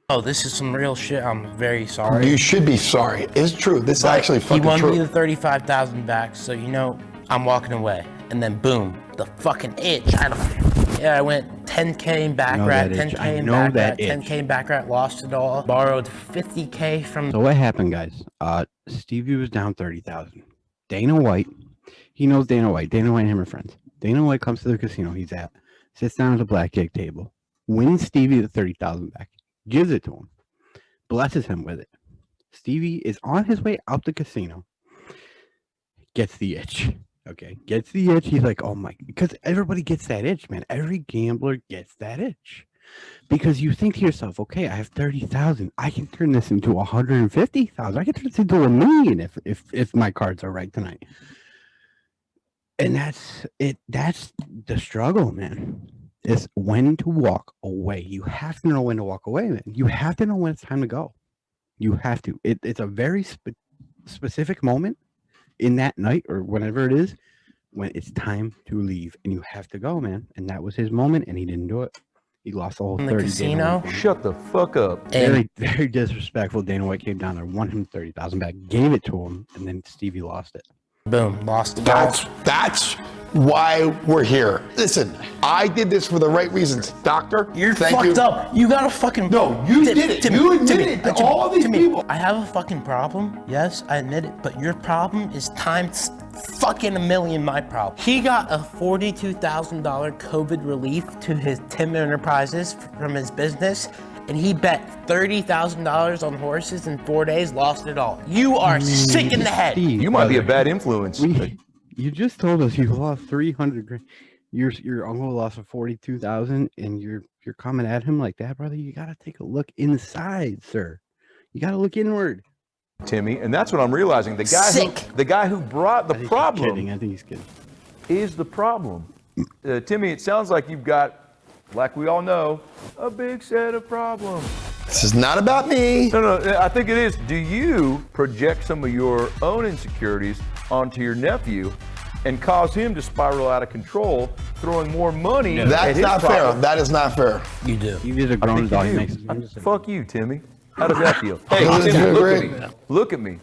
Oh, this is some real shit. I'm very sorry. You should be sorry. It's true. This is actually fucking true. He won me the $35,000 back, so you know I'm walking away. And then boom, the fucking itch. I went 10K in back rat, 10K in back rat, 10K in back rat, lost it all. Borrowed 50K from. So what happened, guys? Stevie was down 30,000. Dana White, he knows Dana White. Dana White and him are friends. Dana White comes to the casino he's at, sits down at the blackjack table, wins Stevie the 30,000 back, gives it to him, blesses him with it. Stevie is on his way out the casino, gets the itch. Okay, gets the itch. He's like, oh my, because everybody gets that itch, man. Every gambler gets that itch. Because you think to yourself, okay, I have 30,000. I can turn this into 150,000. I can turn this into $1 million if my cards are right tonight. And that's it. That's the struggle, man. Is when to walk away. You have to know when to walk away, man. You have to know when it's time to go. You have to. It's a very specific moment in that night or whenever it is when it's time to leave and you have to go, man. And that was his moment, and he didn't do it. He lost the whole 30. The casino. Shut the fuck up. Very, very disrespectful. Dana White came down there, won him 30,000 back, gave it to him, and then Stevie lost it. Boom, lost it. That's why we're here. Listen, I did this for the right reasons, Doctor. You're fucked up. You got a fucking. No, you did it. You admitted it to all these people. I have a fucking problem. Yes, I admit it. But your problem is times fucking 1,000,000 my problem. He got a $42,000 COVID relief to his Tim Enterprises from his business, and he bet $30,000 on horses in 4 days, lost it all. You are sick in the head. You might be a bad influence. You just told us you lost 300 grand. Your uncle lost a 42,000, and you're coming at him like that, brother. You gotta take a look inside, sir. You gotta look inward, Timmy. And that's what I'm realizing. The guy who brought the problem. I think he's kidding. Is the problem, Timmy? It sounds like you've got, like we all know, a big set of problems. This is not about me. No, I think it is. Do you project some of your own insecurities onto your nephew and cause him to spiral out of control, throwing more money at his That's not fair. That is not fair. You do. You did a grown dog. Fuck you, Timmy. How does that feel? Hey, Timmy, look at me. Look at me.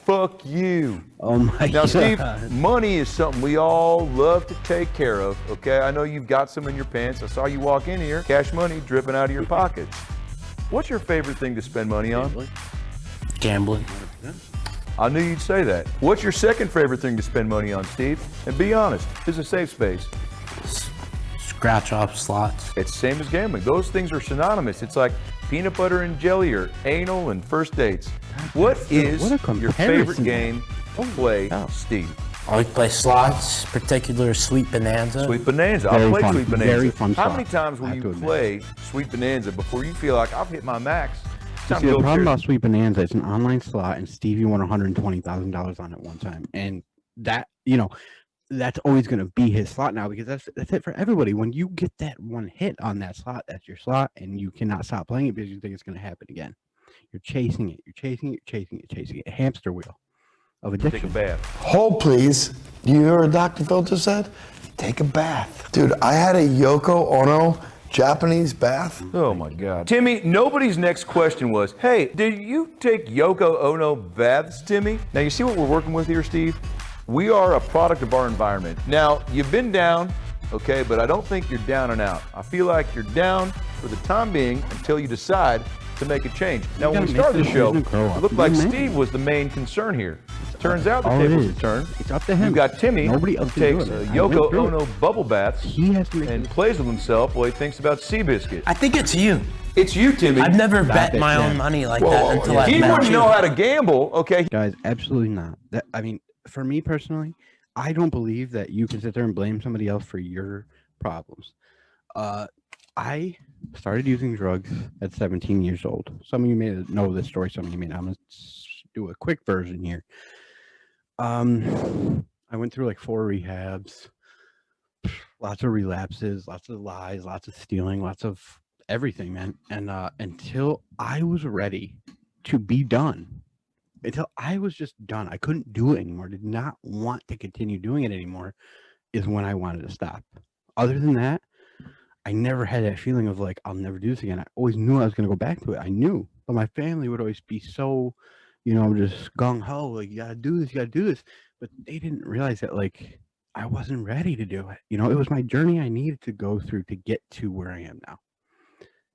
Fuck you. Oh my Now, God. Steve, money is something we all love to take care of, okay? I know you've got some in your pants. I saw you walk in here, cash money dripping out of your pockets. What's your favorite thing to spend money on? Gambling. I knew you'd say that. What's your second favorite thing to spend money on, Steve? And be honest, this is a safe space. Scratch off slots. It's the same as gambling. Those things are synonymous. It's like peanut butter and jelly or anal and first dates. What is your favorite game to play, Steve? I like to play slots, particular Sweet Bonanza. Sweet Bonanza. I'll play Sweet Bonanza. Very fun How slot, many times will you play Sweet Bonanza before you feel like I've hit my max? See, the problem about Sweet Bonanza, it's an online slot, and Stevie won $120,000 on it one time, and that, you know, that's always going to be his slot now, because that's it for everybody. When you get that one hit on that slot, that's your slot, and you cannot stop playing it because you think it's going to happen again. You're chasing it. You're chasing it. Chasing it. Chasing it. A hamster wheel of addiction. Take a bath. Hold, please. You hear what Dr. Phil just said? Take a bath. Dude, I had a Yoko Ono Japanese bath. Oh my God. Timmy, nobody's next question was, hey, did you take Yoko Ono baths, Timmy? Now you see what we're working with here, Steve? We are a product of our environment. Now, you've been down, okay, but I don't think you're down and out. I feel like you're down for the time being until you decide to make a change. Now, when we started the show, it looked like Steve was the main concern here. Turns out the tables have turned. It's up to him. You've got Timmy, Nobody who else takes can do it. Yoko Ono bubble baths He has to make and plays with himself while he thinks about Seabiscuit. I think it's you. It's you, Timmy. I've never bet my own money like that until I met you. He wouldn't know how to gamble, okay? Guys, absolutely not. I mean, for me personally, I don't believe that you can sit there and blame somebody else for your problems. I started using drugs at 17 years old. Some of you may know this story, some of you may not. I'm going to do a quick version here. I went through like 4 rehabs, lots of relapses, lots of lies, lots of stealing, lots of everything, man. And until I was ready to be done, until I was just done, I couldn't do it anymore, did not want to continue doing it anymore, is when I wanted to stop. Other than that, I never had that feeling of like, I'll never do this again. I always knew I was going to go back to it. I knew, but my family would always be so, you know, just gung-ho, like, you gotta do this, you gotta do this. But they didn't realize that, like, I wasn't ready to do it. You know, it was my journey I needed to go through to get to where I am now.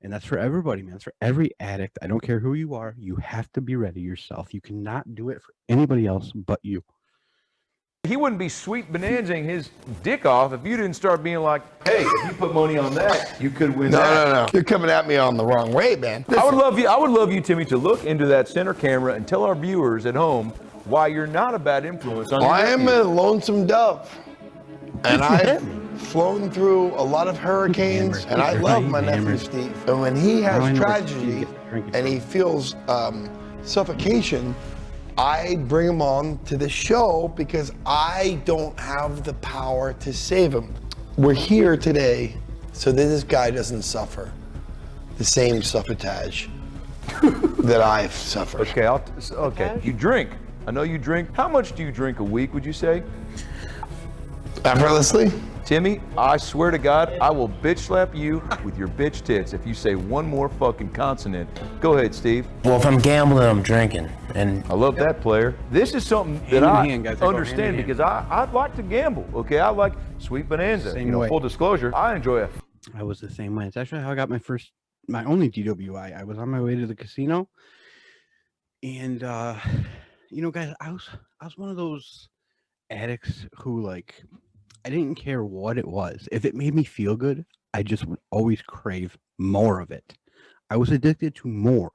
And that's for everybody, man. That's for every addict. I don't care who you are. You have to be ready yourself. You cannot do it for anybody else but you. He wouldn't be Sweet Bonanzaing his dick off if you didn't start being like, hey, if you put money on that, you could win that. No. You're coming at me on the wrong way, man. I would love you, Timmy, to look into that center camera and tell our viewers at home why you're not a bad influence on your I am nephew. a lonesome dove. And I've flown through a lot of hurricanes, and I love my nephew, Steve. And when he has tragedy and he feels suffocation, I bring him on to the show because I don't have the power to save him. We're here today so that this guy doesn't suffer the same suffotage that I've suffered. Okay, okay. You drink. I know you drink. How much do you drink a week, would you say? Effortlessly? Timmy, I swear to God, I will bitch slap you with your bitch tits if you say one more fucking consonant. Go ahead, Steve. Well, if I'm gambling, I'm drinking. And I love that, player. This is something that I understand because I'd like to gamble, okay? I like Sweet Bonanza. Same you know, way. full disclosure, I enjoy it. I was the same way. It's actually how I got my only DWI. I was on my way to the casino, and you know, guys, I was one of those addicts who, like, I didn't care what it was. If it made me feel good, I just would always crave more of it. I was addicted to more.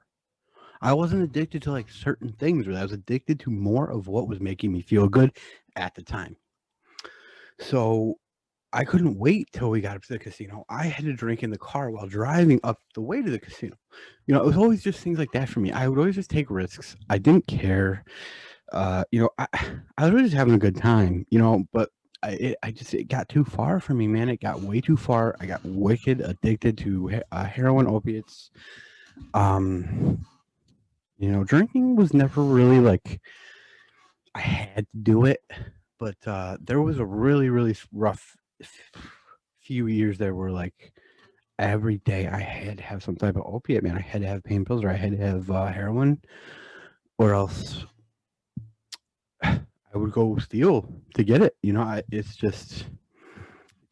I wasn't addicted to like certain things, but I was addicted to more of what was making me feel good at the time. So I couldn't wait till we got up to the casino. I had to drink in the car while driving up the way to the casino. You know, it was always just things like that for me. I would always just take risks. I didn't care. You know, I was really just having a good time, you know, but it got too far for me, man. It got way too far. I got wicked addicted to heroin, opiates. You know, drinking was never really like I had to do it, but there was a really, really rough few years there where like every day I had to have some type of opiate, man. I had to have pain pills or I had to have heroin, or else I would go steal to get it. You know, it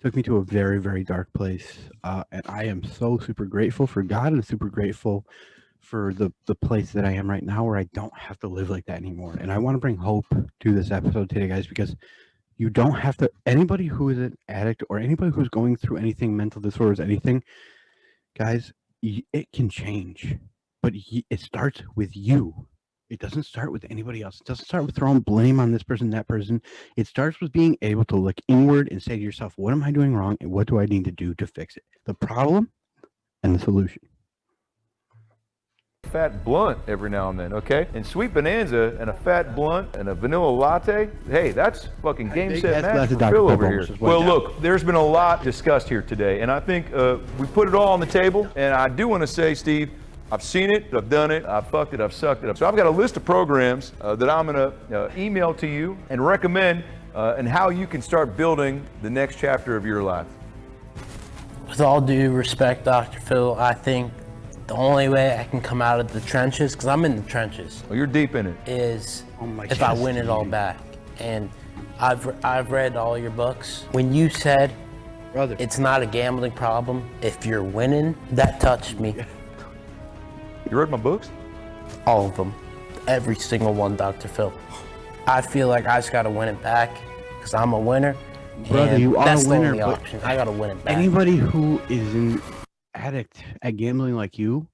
took me to a very, very dark place. And I am so super grateful for God and super grateful for the place that I am right now where I don't have to live like that anymore. And I want to bring hope to this episode today, guys, because you don't have to, anybody who is an addict or anybody who's going through anything, mental disorders, anything, guys, it can change, but it starts with you. It doesn't start with anybody else. It doesn't start with throwing blame on this person, that person. It starts with being able to look inward and say to yourself, what am I doing wrong and what do I need to do to fix it? The problem and the solution. Fat blunt every now and then, okay? And Sweet Bonanza and a fat blunt and a vanilla latte, hey, that's fucking game set match for Phil over here. Well, look, there's been a lot discussed here today, and I think we put it all on the table, and I do want to say, Steve, I've seen it, I've done it, I've fucked it, I've sucked it up. So I've got a list of programs that I'm going to email to you and recommend and how you can start building the next chapter of your life. With all due respect, Dr. Phil, I think the only way I can come out of the trenches, because I'm in the trenches. Well, you're deep in it. Is if I win it all back. And I've read all your books. When you said, brother, it's not a gambling problem if you're winning, that touched me. You read my books? All of them. Every single one, Dr. Phil. I feel like I just got to win it back because I'm a winner. Brother, you are a winner. That's the only option. I got to win it back. Anybody who is an addict at gambling like you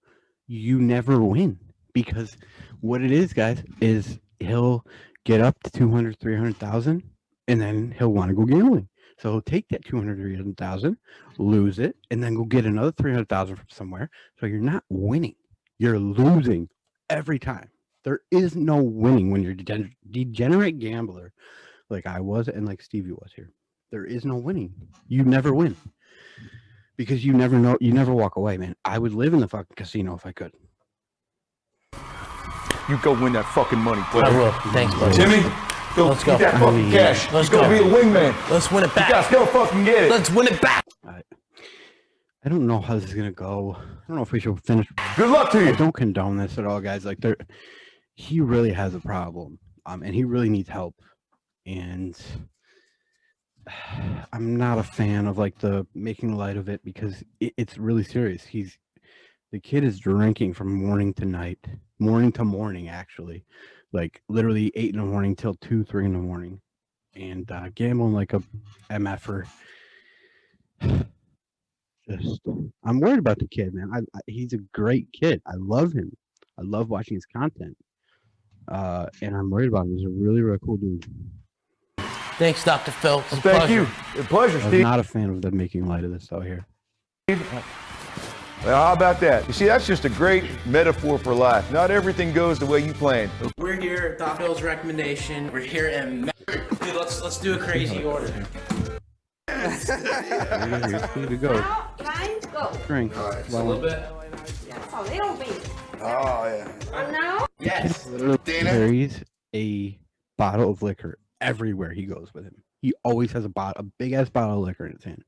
never win, because what it is, guys, is he'll get up to 200, 300,000 and then he'll want to go gambling. So he'll take that 200, 300,000, lose it, and then go get another 300,000 from somewhere. So you're not winning. You're losing every time. There is no winning when you're a degenerate gambler like I was and like Stevie was here. There is no winning. You never win. Because you never know, you never walk away, man. I would live in the fucking casino if I could. You go win that fucking money, buddy. I will. Thanks, buddy. Timmy, go let's go. Get that fucking cash. Let's go. Be a wingman. Let's win it back. You guys go fucking get it. Let's win it back. I don't know how this is gonna go. I don't know if we should finish. Good luck to you. I don't condone this at all, guys. Like, he really has a problem, and he really needs help. And I'm not a fan of like the making light of it, because it's really serious. The kid is drinking from morning to night, morning to morning, actually, like literally 8 in the morning till 2, 3 in the morning, and gambling like a MFer. Just, I'm worried about the kid, man. He's a great kid. I love him. I love watching his content, and I'm worried about him. He's a really, really cool dude. Thanks, Dr. Phil. Thank you. A pleasure, Steve. I'm not a fan of them making light of this out here. Well, how about that? You see, that's just a great metaphor for life. Not everything goes the way you planned. We're here, Dr. Phil's recommendation. We're here in... Dude, let's do a crazy order. Here we go. Now, go. Drink. All right. A little bit. Just a little bit. Oh, yeah. And now? Yes. Literally carries a bottle of liquor everywhere he goes with him. He always has a big ass bottle of liquor in his hand.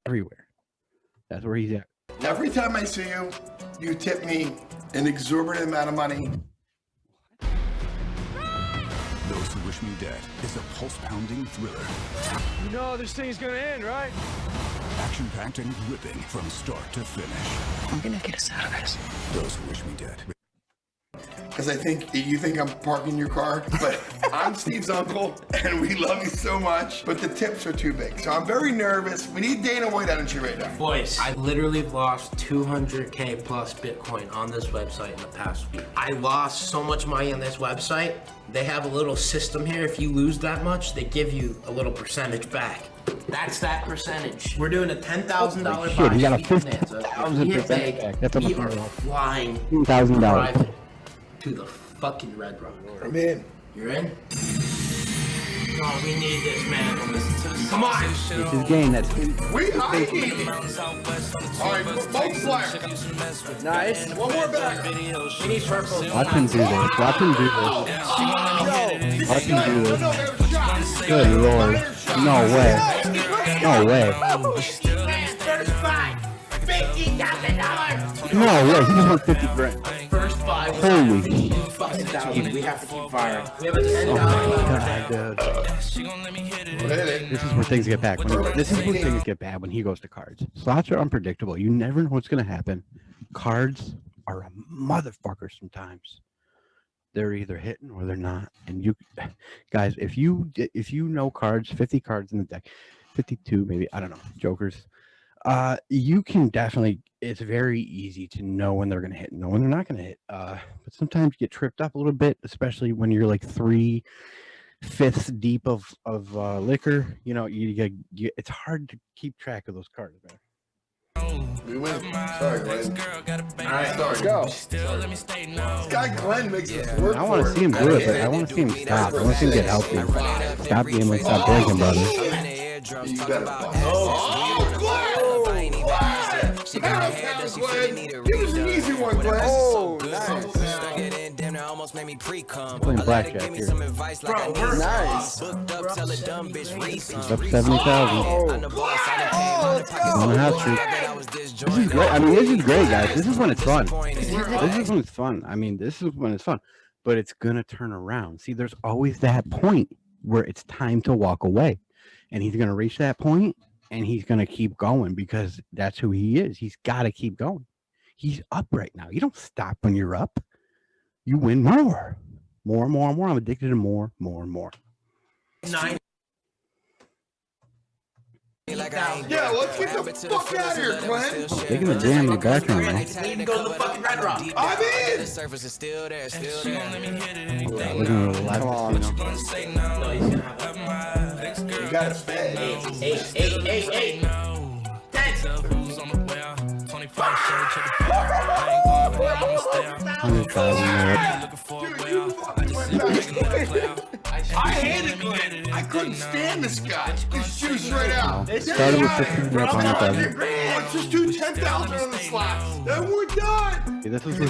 Everywhere. That's where he's at. Every time I see you, you tip me an exorbitant amount of money. Those Who Wish Me Dead is a pulse-pounding thriller. You know this thing's gonna end, right? Action-packed and gripping from start to finish. I'm gonna get us out of this. Those Who Wish Me Dead. Because I think you think I'm parking your car, but I'm Steve's uncle, and we love you so much, but the tips are too big. So I'm very nervous. We need Dana White energy right now. Boys, I literally lost 200K plus Bitcoin on this website in the past week. I lost so much money on this website. They have a little system here. If you lose that much, they give you a little percentage back. That's that percentage. We're doing a $10,000 Shit, he got a $50,000 back. That's we are flying $10,000 to the fucking Red Rock. I'm in. You're in? Oh, we need this, man. Come on. It's his game. That's him. We hiking. All right, both flags. Nice. One more back. We need purple. Watch him do this. Watch him do this. Watch him do this. Good Lord. No way. No way. No way. He just won 50 grand. First 5. Holy. We have to keep firing. We have a $10. This is where things get bad. This is where things get bad when he goes to cards. Slots are unpredictable. You never know what's going to happen. Cards are a motherfucker sometimes. They're either hitting or they're not. And you guys, if you know cards, 50 cards in the deck, 52 maybe, I don't know, jokers. You can definitely, it's very easy to know when they're going to hit, know when they're not going to hit. But sometimes you get tripped up a little bit, especially when you're like 3/5 deep of liquor. You know, it's hard to keep track of those cards, man. We win. Sorry, Glenn. All right, Sorry. go. This guy Glenn makes us work. I want to see him do it, but I want to see him stop. I want to see him get healthy. Stop gambling, stop drinking, brother. You better. Oh, Glenn! Glenn! Give us an easy one, Glenn. Oh, nice. Playing blackjack here. Bro, we're nice. He's up 70,000. On the house street. This is great. I mean, this is great, guys. This is when it's fun. This is when it's fun. I mean, this is when it's fun. But it's gonna turn around. See, there's always that point where it's time to walk away, and he's gonna reach that point, and he's gonna keep going because that's who he is. He's got to keep going. He's up right now. You don't stop when you're up. You win more. More. I'm addicted to more. 9. Yeah, let's get the fuck out of here, Glenn. Taking the jam in the background, man. We can go to the fucking Red Rock. I'm in. Looking at the left, You gotta pay. Hey. 100,000. I hated Glenn. I couldn't stand this guy. His shoes right out. Started with 15, up 100,000. Let's just do 10,000 on the slots. Then we're done. See, this is the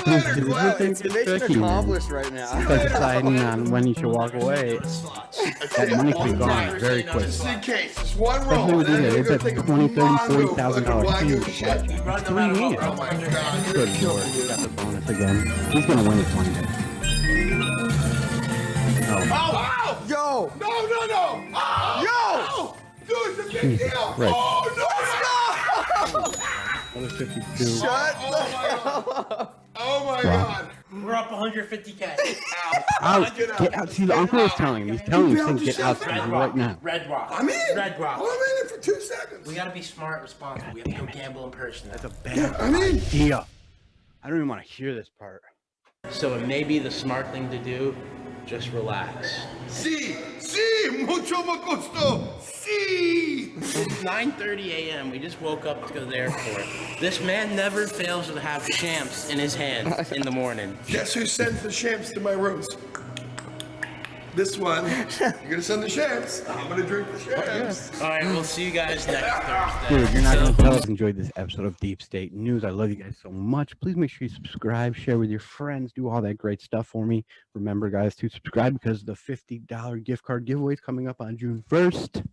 mission accomplished right now. It's like deciding on when you should walk away. That money can be gone very quick. Just in case. Just one Especially roll. with these, it's at $20,000, $30,000, $40,000 huge. That's 3 million. Oh my God. Good lord, he got the bonus again. He's gonna win this one day. Oh, wow. Yo! No. Oh, yo! Dude, it's a big deal. Right. Oh, no. Another 52. Shut the hell up! Oh my God. We're up 150K. Out, get out. See, the uncle is telling him. He's telling him to get out right now. Red Rock. I'm in. Red Rock. I'm in it for 2 seconds. We gotta be smart, responsible. We have to go gamble in person. That's a bad idea. I don't even want to hear this part. So it may be the smart thing to do. Just relax. Sí, mucho me costó. Sí. It's 9:30 a.m. We just woke up to go to the airport. This man never fails to have champs in his hand in the morning. Guess who sends the champs to my rooms? This one. You're gonna send the champs. I'm gonna drink the champs. All right, we'll see you guys next Thursday. Dude, you're not going to tell us you enjoyed this episode of Deep State News. I love you guys so much. Please make sure you subscribe, share with your friends, do all that great stuff for me. Remember, guys, to subscribe because the $50 gift card giveaway is coming up on June 1st.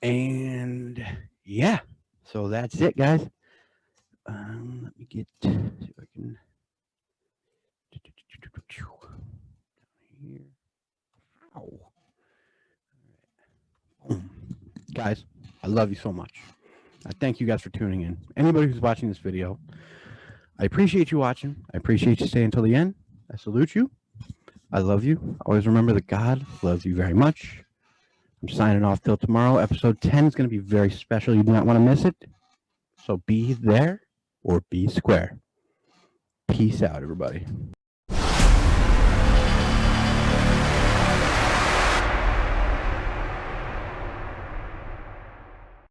And yeah, so that's it, guys. Let me see if I can. Here. Ow. Boom. Guys, I love you so much. I thank you guys for tuning in. Anybody who's watching this video, I appreciate you watching. I appreciate you staying until the end. I salute you. I love you. Always remember that God loves you very much. I'm signing off till tomorrow. Episode 10 is going to be very special. You do not want to miss it. So be there or be square. Peace out, everybody.